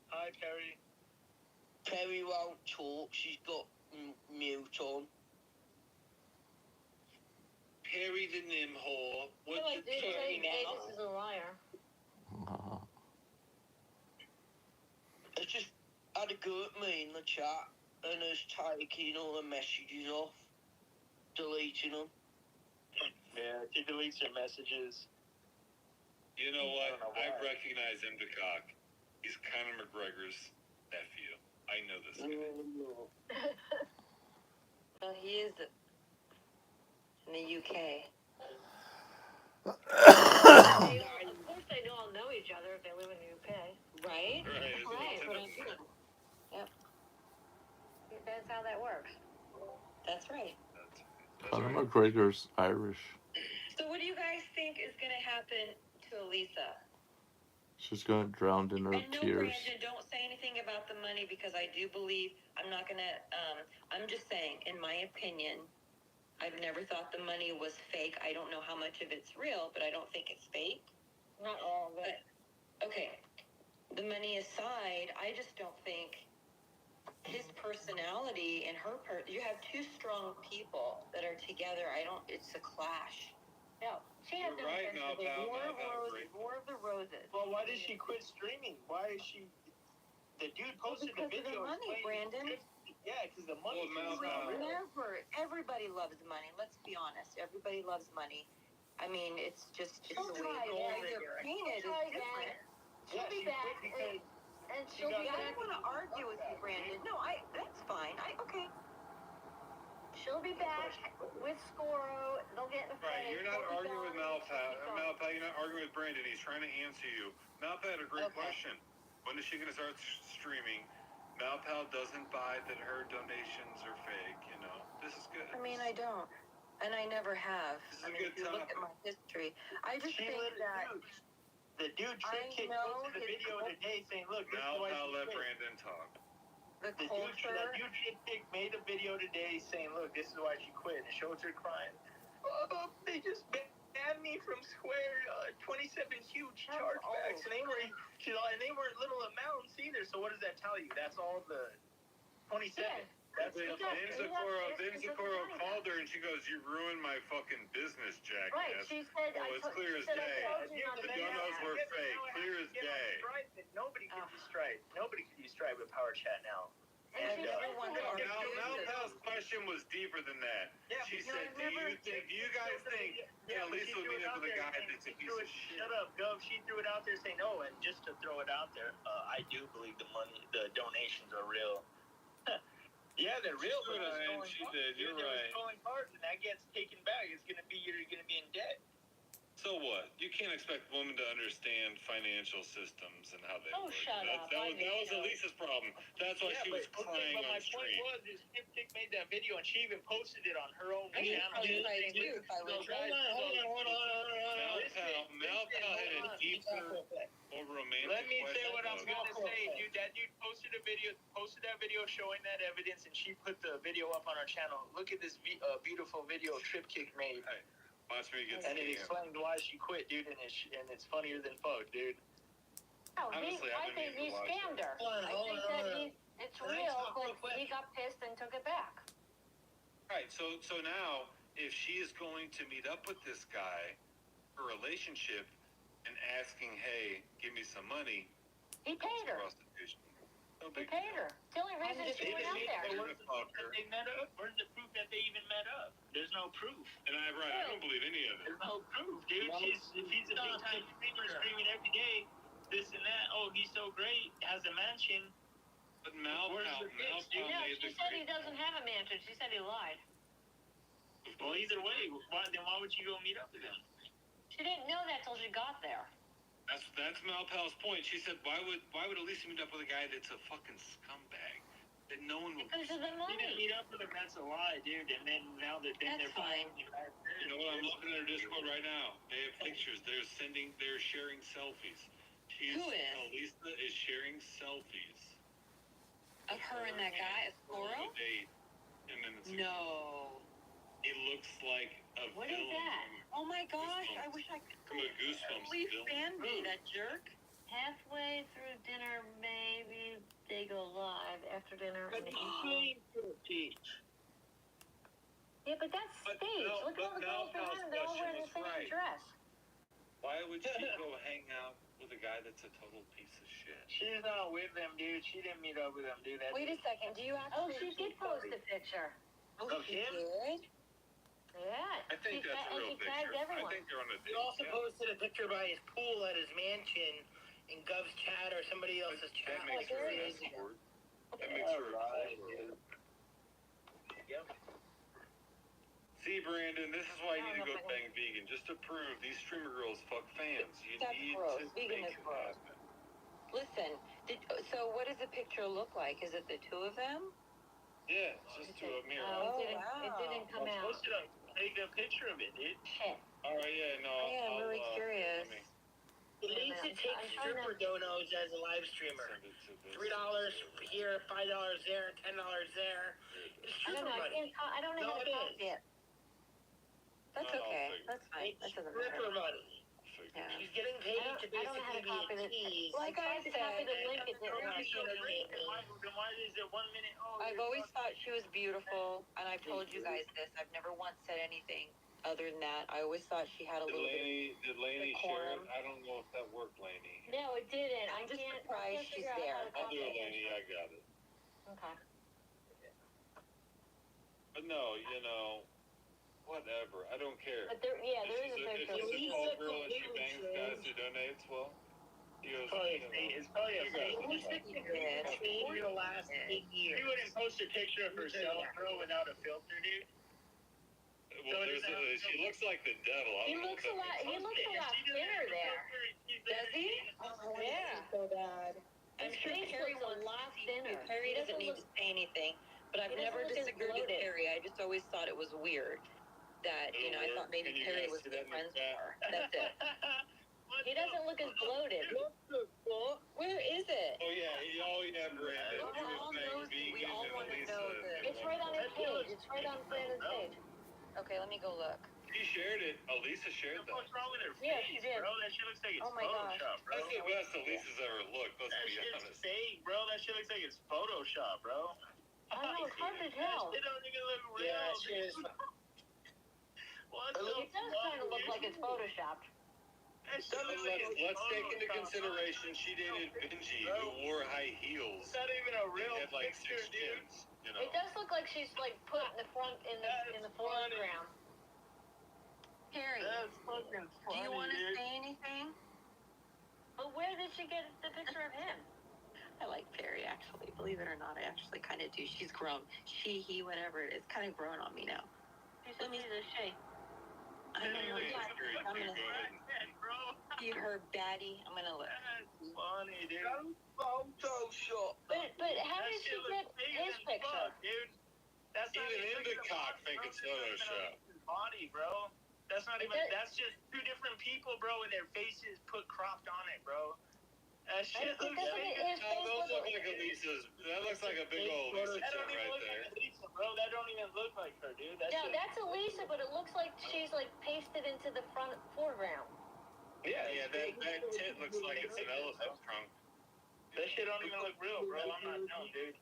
Hi, Perry. Perry won't talk, she's got mute on. Perry the Nim Whore. I feel like they say Davis is a liar. Has just had a go at me in the chat and has taken all the messages off, deleting them. Yeah, she deletes her messages. You know what? I don't know I why. recognize Cock. He's Conor McGregor's nephew. I know this guy. Well, he is in the UK. Of course they all know each other if they live in the UK. Right? Right. Right, but I'm good. Yep. That's how that works. That's right. That's Conor right. McGregor's Irish. So what do you guys think is going to happen to Elisa? She's gonna drown in her And no, tears. Brandon, don't say anything about the money because I do believe I'm not going to, I'm just saying, in my opinion, I've never thought the money was fake. I don't know how much of it's real, but I don't think it's fake. Not all of it. Okay, the money aside, I just don't think his personality and her you have two strong people that are together. It's a clash. No, she has You're no right, intention of Mal, it. Mal, Mal, great. War of the Roses. Well, why did she quit streaming? Why is she? The dude posted because the video. of the money, explaining- Brandon. Yeah, because the money. Well, Mal, Never. Everybody loves money. Let's be honest. Everybody loves money. I mean, it's the She'll way try it's again. painted She'll try is different. She'll Yeah, be she back, quit because and she she'll got be I back. don't want to argue with you, Brandon. No, that's fine. Okay. she'll be back with Scoro. They'll get in a Right, fight. you're not they'll be arguing with gone, Malpal. she'll be gone. Malpal, you're not arguing with Brandon. He's trying to answer you. Malpal had a great Okay. question. When is she going to start streaming? Malpal doesn't buy that her donations are fake, you know. This is good. I mean, I don't. And I never have. This is a I mean, good if you look at topic. my history, I just She think literally, that the dude I Trick Kick know posted a his video cul- today saying, look, this is why Malpal, she let quit. Brandon talk. the The dude, culture. that dude Trick Kick made a video today saying, look, this is why she quit. And it shows her crying. Oh, they just banned me from Square 27 huge That's chargebacks. old. And they weren't little amounts either. So what does that tell you? That's all the 27. Yeah. That's He Then got- he got pissed because of the money called her and she goes, you ruined my fucking business, Right, jackass. she said, Oh, it's clear as she said, day. I told you not to The do donuts that. were fake, clear as day. Nobody can use Stripe. Nobody can use Stripe with Power Chat now. And she everyone said, already Now, uses it. Malpal's question was deeper than that. Yeah, She but said, do you guys think that Lisa would meet up with a guy that's a piece of shit? Shut up, Gov. She threw it out there saying, oh, and just to throw it out there, I do believe the donations are real. Yeah, they're real, but Right, they're stolen she cars. did, you're right. Stolen cars, and that gets taken back. You're gonna be in debt. So what? You can't expect women to understand financial systems and how they Oh, work. shut up. That I was do. Elisa's problem. That's why she was crying but on my point stream. was, is Skip Tick made that video, and she even posted it on her own I would channel. probably cry too if I was- Hold on. Malpal had a deeper, more romantic Let me say question. what I'm gonna say, dude. That dude posted that video showing that evidence, and she put the video up on our channel. Look at this beautiful video Trip Kick made, Watch me get and it scammed. explained why she quit, dude. And it's funnier than fuck, dude. No, Honestly, I I've been think meaning he to watch scammed her. Hold on, I think that it's Can I real, talk real but quick? he got pissed and took it back. Right, so now, if she is going to meet up with this guy for a relationship and asking, hey, give me some money, He paid her. prostitution. No He big paid her. The only reason just she went out there. Where's the proof that they met up? Where's the proof that they even met up? There's no proof. And I don't believe any of it. There's no proof, dude. If he's a big time streamer screaming every day, this and that, oh, he's so great, has a mansion. But Malpal dude? No, made she the said he doesn't have a mansion. She said he lied. Well, either way, why would you go meet up with him? She didn't know that till she got there. That's Malpal's point. She said, why would Elisa meet up with a guy that's a fucking scumbag? That no one will. Because of the You didn't money. meet up with him, that's a lie, dude. And then now that they're That's fine. You know what? I'm looking at her Discord right now. They have pictures. They're sharing selfies. Who is? Elisa is sharing selfies. Of her and that guy, On Escoro? a date. And then it's No. He looks like a What is villain that? Oh my gosh, I wish I from a Goosebumps Please villain. fan me, that jerk. Halfway through dinner, maybe they go live after dinner. And yeah, but that's But stage. no, Look at all but the girls Malpal's behind them. They're all question wearing the was same right. dress. Why would she go hang out with a guy that's a total piece of shit? She's not with them, dude. She didn't meet up with them, dude. Wait a second, do you Oh, actually? she did post a picture. Oh, Of she him? did? Yeah. I think She that's a and real she tagged picture. I everyone. think they're on a He date. also yeah. posted a picture by his pool at his mansion in Gov's chat or somebody else's chat. That makes like her 3 an days ago. escort. That makes her a Alright, escort. Yep. See, Brandon, this is why you I need to don't go know if I bang vegan, just to prove these streamer girls fuck fans. You That's need gross. to Vegan make is it gross. happen. Listen, so what does the picture look like? Is it the two of them? Yeah, it's just to a mirror. Oh, It wow. didn't come out. Post it up. Take a picture of it, dude. Shit. Alright, yeah, no. Yeah, I'm really curious. Elisa takes stripper donos as a live streamer. $3 here, $5 there, $10 there. It's I don't stripper know. money. I don't know No, how it to talk is. yet. That's No, I'll okay. figure That's fine. It's That doesn't stripper matter. money. Yeah. She's getting paid I to don't know how basically to copy be a this. tease. Like I tried to copy said, the link. It didn't Then work. why is it 1 minute? Oh, I've always thought she was beautiful, and I've told you guys this. I've never once said anything other than that. I always thought she had a little bit. Did Lainey share it? decorum. I don't know if that worked, Lainey. No, it didn't. I'm I just can't. surprised I can't she's figure out there. how to I'll do copy it, Lainey. I got it. Okay. But no, whatever. I don't care. But there, yeah, there is a If picture. she's a Lisa tall girl and she completely bangs changed. guys who donates, well, he goes, It's probably a you guys fake. will Lisa fuck. completely changed in the last 8 years. She wouldn't post a picture of herself, bro, without a filter, dude. She looks like the devil. I He don't know looks what a that lot. means. He looks a lot thinner there. Does he? Yeah. So bad. I'm His sure face Perry looks a wants lot to see thinner. too. Perry He doesn't need look. to say anything, but I've He doesn't never look as disagreed with bloated. Perry. I just always thought it was weird that, you know, I thought maybe Can you Perry guys was see good that in the friends with chat? her. That's it. He doesn't look as bloated. Where is it? Oh yeah, yeah, Brandon. Well, You all were saying knows- we vegan all and wanna Elisa know and the- It's right on his page. It's right on Brandon's page. Okay, let me go look. She shared it. Elisa shared that. What's wrong with her Yeah, face, she did. bro? That shit looks like it's Oh my gosh. Photoshop, bro. That's the best Elisa's ever looked. Let's That be shit's honest. fake, bro. That shit looks like it's Photoshop, bro. I know, it's hard to tell. That shit don't even look real. Yeah, she is. What the It does kind of look fuck, like it's photoshopped. That shit looks like it's Let's take into Photoshop. consideration she dated Benji, who wore high heels It's not even a and real had like picture, 6 dude. chins. You know. It does look like she's like put in the front in the foreground. Perry, That's fucking do funny, you want to dude. say anything? But where did she get the picture of him? I like Perry, actually. Believe it or not, I actually kind of do. She's grown. She, he, whatever it is, kind of grown on me now. She said she's a she. I don't know. Anyway, I'm Perry, gonna go ahead. Bro, see her baddie. I'm gonna look. that's funny, dude. Photoshop. But how That did she shit get looks fake his as picture? fuck, dude. That's not Even even Indicock think it's Photoshop. body, bro. That's not It even. does- That's just two different people, bro, with their faces put cropped on it, bro. That shit It looks doesn't- fake. his Oh, face those look looks like Elisa's. That looks like a big old Lisa That chin don't even right look there. like Lisa, bro. That don't even look like her, dude. That Yeah, shit. that's Elisa, but it looks like she's like pasted into the front foreground. Yeah, that tit looks like it's an elephant trunk. That shit don't even look real, bro. I'm not known, dude.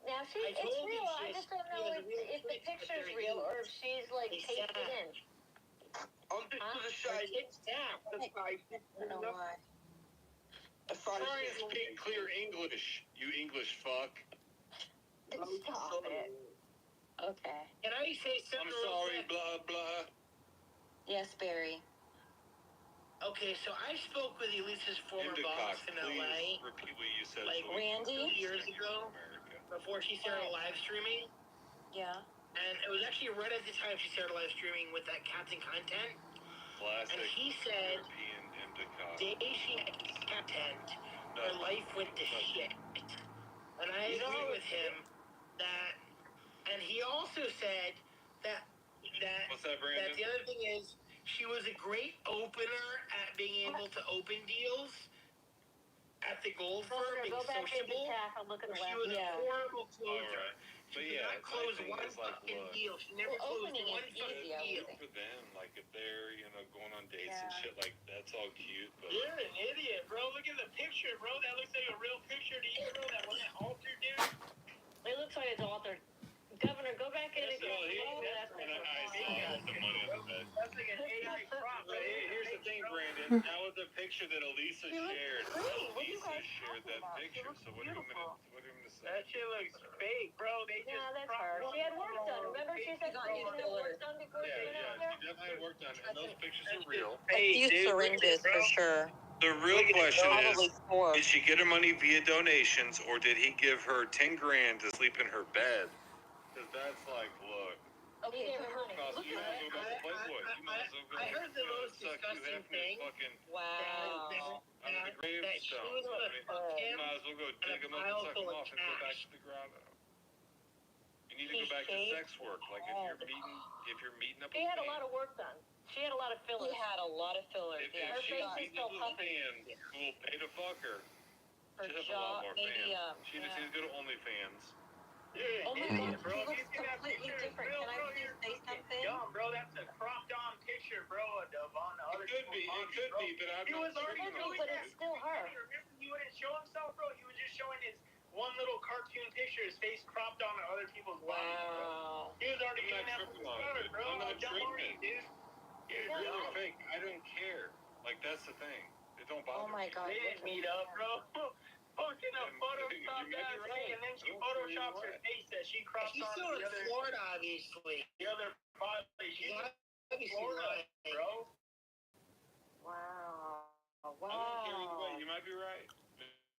Now I it's told you real. I she's- just don't she know has if real the tits, but picture's they're real huge. or if she's like They pasted snap. in. I'm just Huh? gonna Her say, tits snap. I don't know why. if I Try and speak clear English, you English fuck. Stop it. Okay. Can I say I'm something real sorry, quick? blah blah. Yes, Barry. Okay, so I spoke with Elisa's former Indicock, boss in please LA repeat what you said. like so we can Randy? 2 years ago America. before she started live streaming. Yeah. And it was actually right at the time she started live streaming with that Captain content. Classic And he said, European Indicock. day she had content, her Nuts. life went to shit. And I agree with him that, and he also said that What's that, that Brandon? the other thing is she was a great opener at being able to open deals at the gold firm, Governor, being go back into sociable. chat and look at the She left. was a Yeah. horrible closer. Alright. She But could yeah, not close my thing one is like, fucking look, deal. She never Well, closed opening one is fucking easy, I deal. would good for them. Like if they're, going on dates and Yeah. shit, like that's all cute. But You're an idiot, bro. Look at the picture, bro. That looks like a real picture to you, bro. That wasn't altered, dude. It looks like it's altered. Governor, go back into Well, chat. he- Look at and that I picture. see all the money on the bed. That's like an AI crop, But bro. here's the thing, Brandon. That was the picture that Elisa She looks shared. pretty. What are you Elisa guys shared talking that about? She picture. looks So what are you beautiful. gonna say? That shit looks fake, bro. They just No, that's cropped her. one She had work little done. Remember she said got she you had filler. work done before she Yeah, went out she there? definitely had work done, and those pictures are real. A few syringes for sure. The real question Probably is, 4. did she get her money via donations, or did he give her 10 grand to sleep in her bed? Because that's like, look, Okay, so honey, cost look you at to go back to Playboy. You might as well go I heard the most suck you disgusting half thing. fucking Wow. under the that she gravestone. was gonna fuck You him. might as well go dig him up and suck him off and go back to the grotto. You need to go back to sex work. Like if you're meeting up she with had a fans. lot of work done. She had a lot of He fillers. had a lot of fillers. If Yeah, her she's face is meeting still up with puffy. fans who will pay to fuck her, her she'd have a lot jaw, more maybe, fans. She just yeah. needs to go to OnlyFans. Dude, Oh my idiot, God, bro. he If you looks see that completely picture, it's different. real, Can I bro. please You're say fucking something? dumb, bro. That's a cropped on picture, bro, of on the other It could be, people's bodies, bro. but I'm He not was already It could be, doing but that. it's still her. Remember, he wouldn't show himself, bro. He was just showing his one little cartoon picture, his face cropped on other people's bodies, bro. Wow. He was already I'm doing not that from tripping the on start, it. bro. I'm not Don't worry, tripping. dude. You're Real or dumb. fake, I don't care. Like, that's the thing. It don't bother Oh my me. God. They didn't meet up, bro. Fucking a You Photoshop might be ass right. thing, and then she I don't care photoshops either her way. face that she crops She's on still in the other, Florida, obviously. the other body. She's Obviously, Florida, right. bro. Wow. I don't care either way. Wow. You might be right.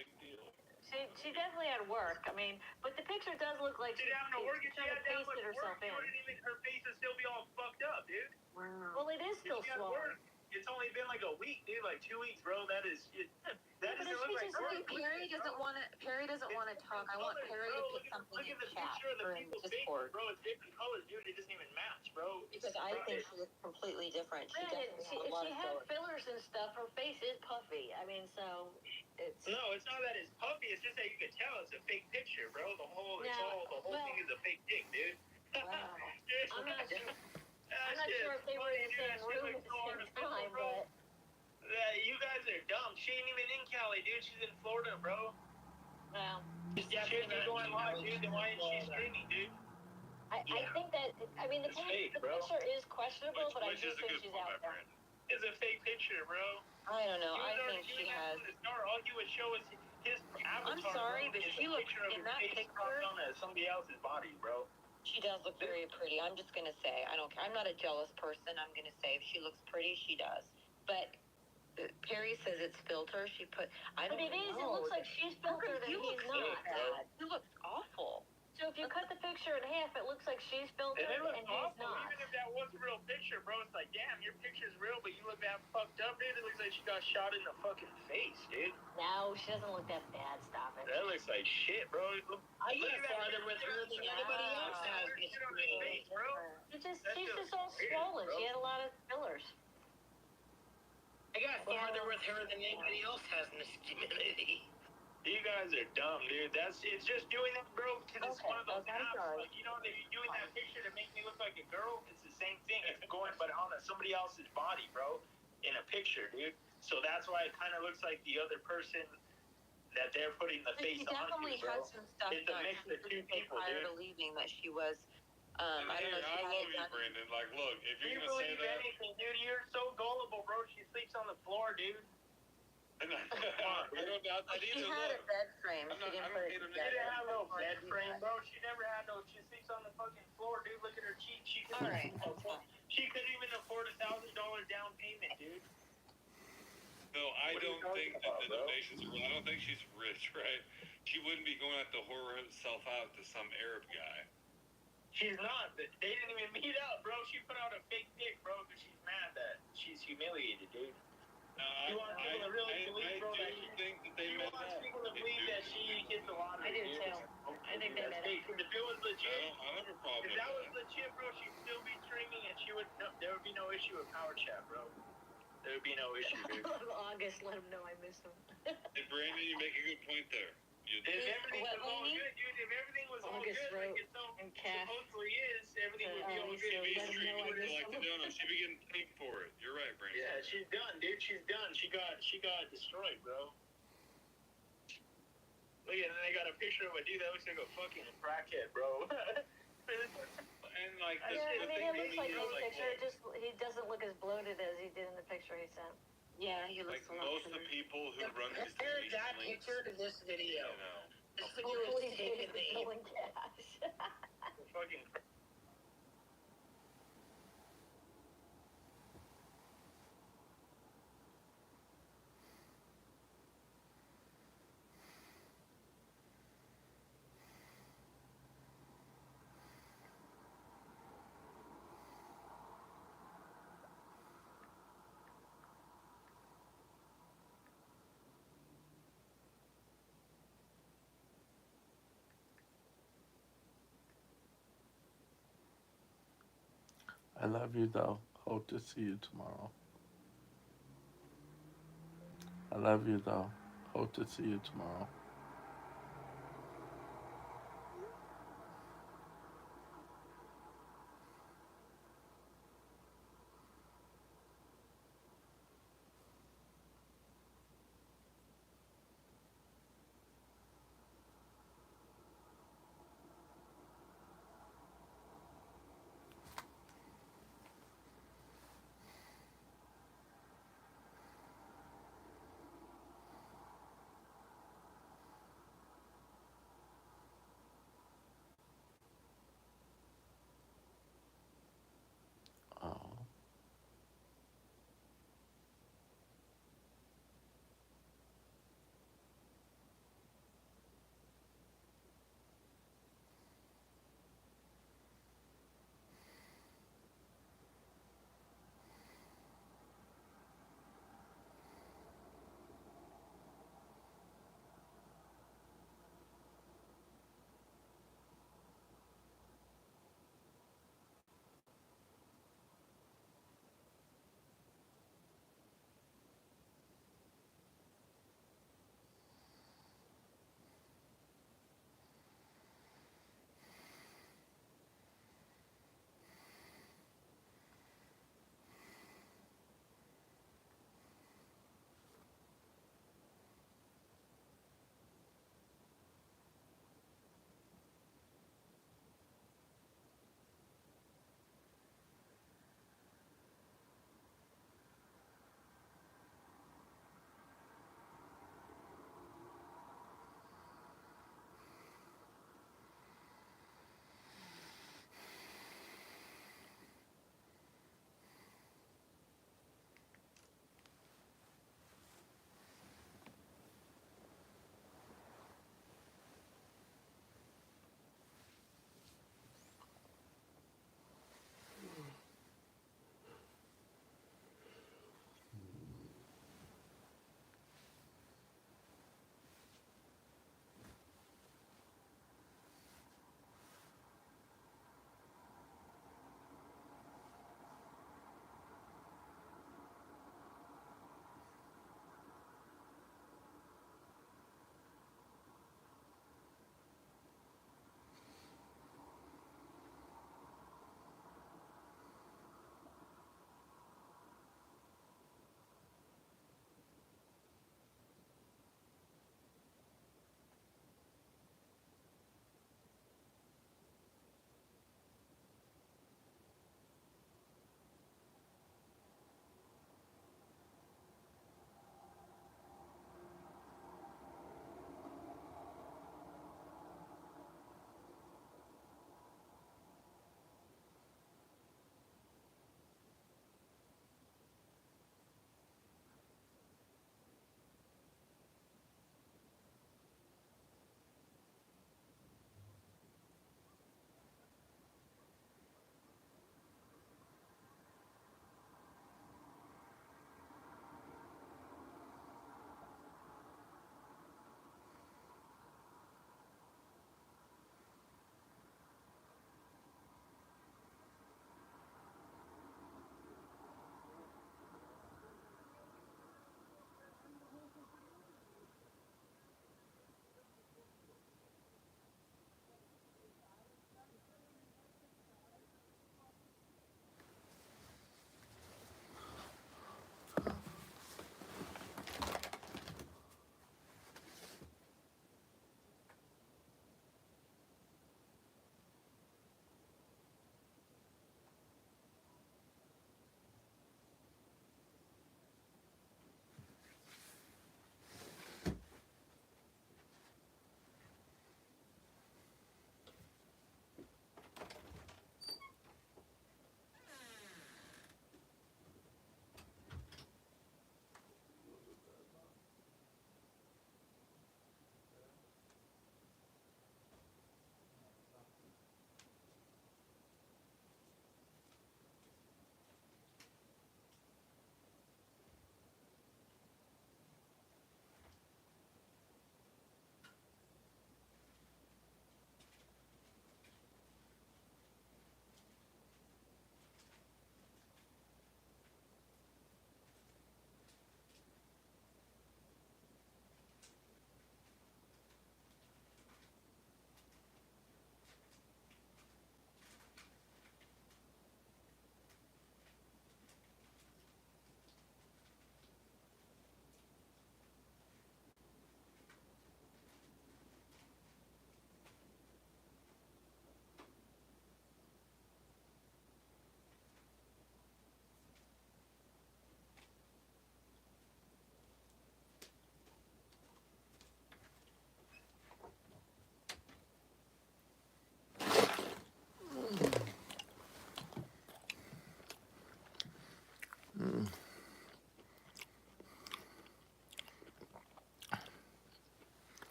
Big deal. She definitely had work. I mean, but the picture does look like She's having to work and she kind had of that much pasted work. herself You in. wouldn't even, her face would still be all fucked up, dude. Wow. Well, it is still She had swollen. work. It's only been like a week, dude. Like 2 weeks, bro. That is it. That but doesn't if look she like just her. looked- Perry doesn't want to. Perry doesn't want to talk. I want Perry to put something Look in at the chat picture of the or in people's faces, Discord bro. It's different colors, dude. It doesn't even match, bro. because I think she looks completely different. She Granted, definitely has a if lot she of had fillers. fillers and stuff, her face is puffy. I mean, so it's. No, it's not that it's puffy. It's just that you can tell it's a fake picture, bro. The whole thing is a fake dick, dude. Wow. I'm not sure. I'm not sure if they were in the same room at the same time, but. You guys are dumb. She ain't even in Cali, dude. She's in Florida, bro. Well, She should be going live, dude. Then why isn't she streaming, dude? I think that. I mean, the It's fake, bro. picture is questionable, but I do think she's out there. It's a fake picture, bro. I don't know. He was I already think she doing that has. from the start. All he would show is his avatar. I'm sorry, bro, but is she a looks picture of in his that face picture. cropped on somebody else's body, bro. She does look very pretty. I'm just gonna say. I don't care. I'm not a jealous person. I'm gonna say if she looks pretty, she does. But Perry says it's filter. She put. I don't But it is. It know. looks like she's filtered and You he's look not. bad. You look awful. So if you cut the picture in half, it looks like she's filtered And it looks and he's awful. not. Even if that was a real picture, bro, it's like, damn, your picture's real, but you look that fucked up, dude. It looks like she got shot in the fucking face, dude. No, she doesn't look that bad. Stop it. That looks like shit, bro. I get farther with her than anybody else has this face, bro. She's just all swollen. She had a lot of fillers. I got farther with her than anybody else has in this community. You guys are dumb, dude. It's just doing that, bro, because it's one of those Okay, I'm apps. sorry. Like, you know, they're doing that picture to make me look like a girl. It's the same thing. It's going, but on somebody else's body, bro, in a picture, dude. So that's why it kind of looks like the other person that they're putting the face She definitely onto, bro. had some stuff It's a done. mix She of two didn't say people, prior dude. to leaving that she was. I don't know. She I had love it you, done. Brandon. Like, look, if You you're gonna say believe that, anything, dude. You're so gullible, bro. She sleeps on the floor, dude. I don't doubt that She either. had a Look, bed frame. I'm She not- didn't I put don't it hate him She together. didn't have no bed frame, bro. She never had no. She sleeps on the fucking floor, dude. Look at her cheeks. She All couldn't right, even that's afford. She couldn't even afford $1,000 down payment, dude. No, I What are you don't think talking that the about, bro? donations are real. I don't think she's rich, right? She wouldn't be going out to whore herself out to some Arab guy. She's not. They didn't even meet up, bro. She put out a fake pic, bro, because she's mad that she's humiliated, dude. I You want people to really believe, bro, that do she- think that they She met wants up. people to I believe do. that she hit the lottery. I do dude. too. I think they That's met fake. If it was legit, I don't have a problem if with that was that. legit, bro, she'd still be streaming, and there would be no issue with Power Chat, bro. There would be no issue, dude. August, let him know I missed him. Hey, Brandon, you make a good point there. You If everything was what all we need- good, dude, if everything was all August good, like wrote it's so and Cass supposedly is, everything would be all Lisa, good. be let him know I streaming to missed like the him. donuts. She'd be getting paid for it. You're right, Brandon. Yeah, she's done, dude. She's done. She got destroyed, bro. Look at, and they got a picture of a dude that looks like a fucking crackhead, bro. And like Yeah, this, I the mean, thing it looks like is, this like, picture. It just he doesn't look as bloated as he did in the picture he sent. Yeah, he like looks a lot most of the thinner. people who run these Compare these that links, picture to this you video. know. This video Hopefully, is taken David's the pulling cash. Fucking. I love you though. Hope to see you tomorrow. I love you though. Hope to see you tomorrow.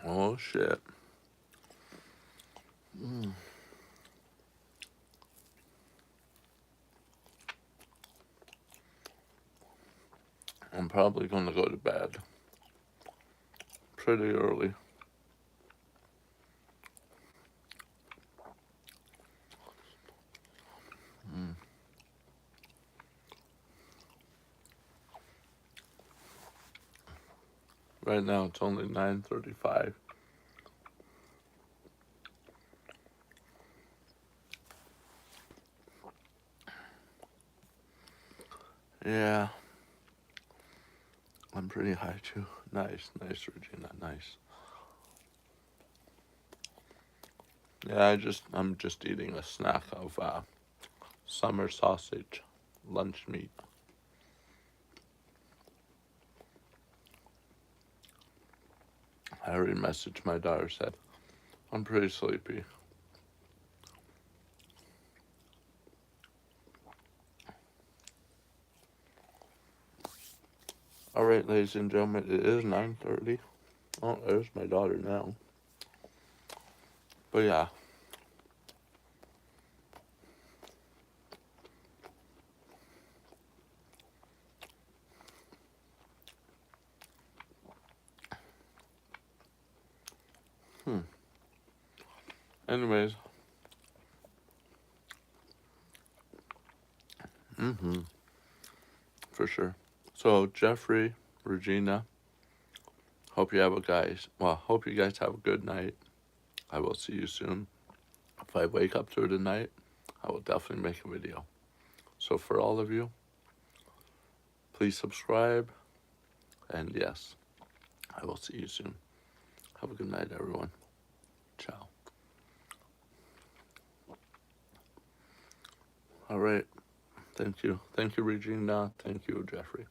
Oh shit. I'm probably gonna go to bed pretty early. Right now it's only 9:35. Yeah. I'm pretty high too. Nice, Regina, nice. Yeah, I'm just eating a snack of summer sausage, lunch meat. I already messaged my daughter, said, I'm pretty sleepy. Alright, ladies and gentlemen, it is 9:30. Oh, there's my daughter now. But yeah. Anyways. For sure. So, Jeffrey, Regina, hope you guys have a good night. I will see you soon. If I wake up through the night, I will definitely make a video. So for all of you, please subscribe. And yes, I will see you soon. Have a good night, everyone. Ciao. All right. Thank you. Thank you, Regina. Thank you, Jeffrey.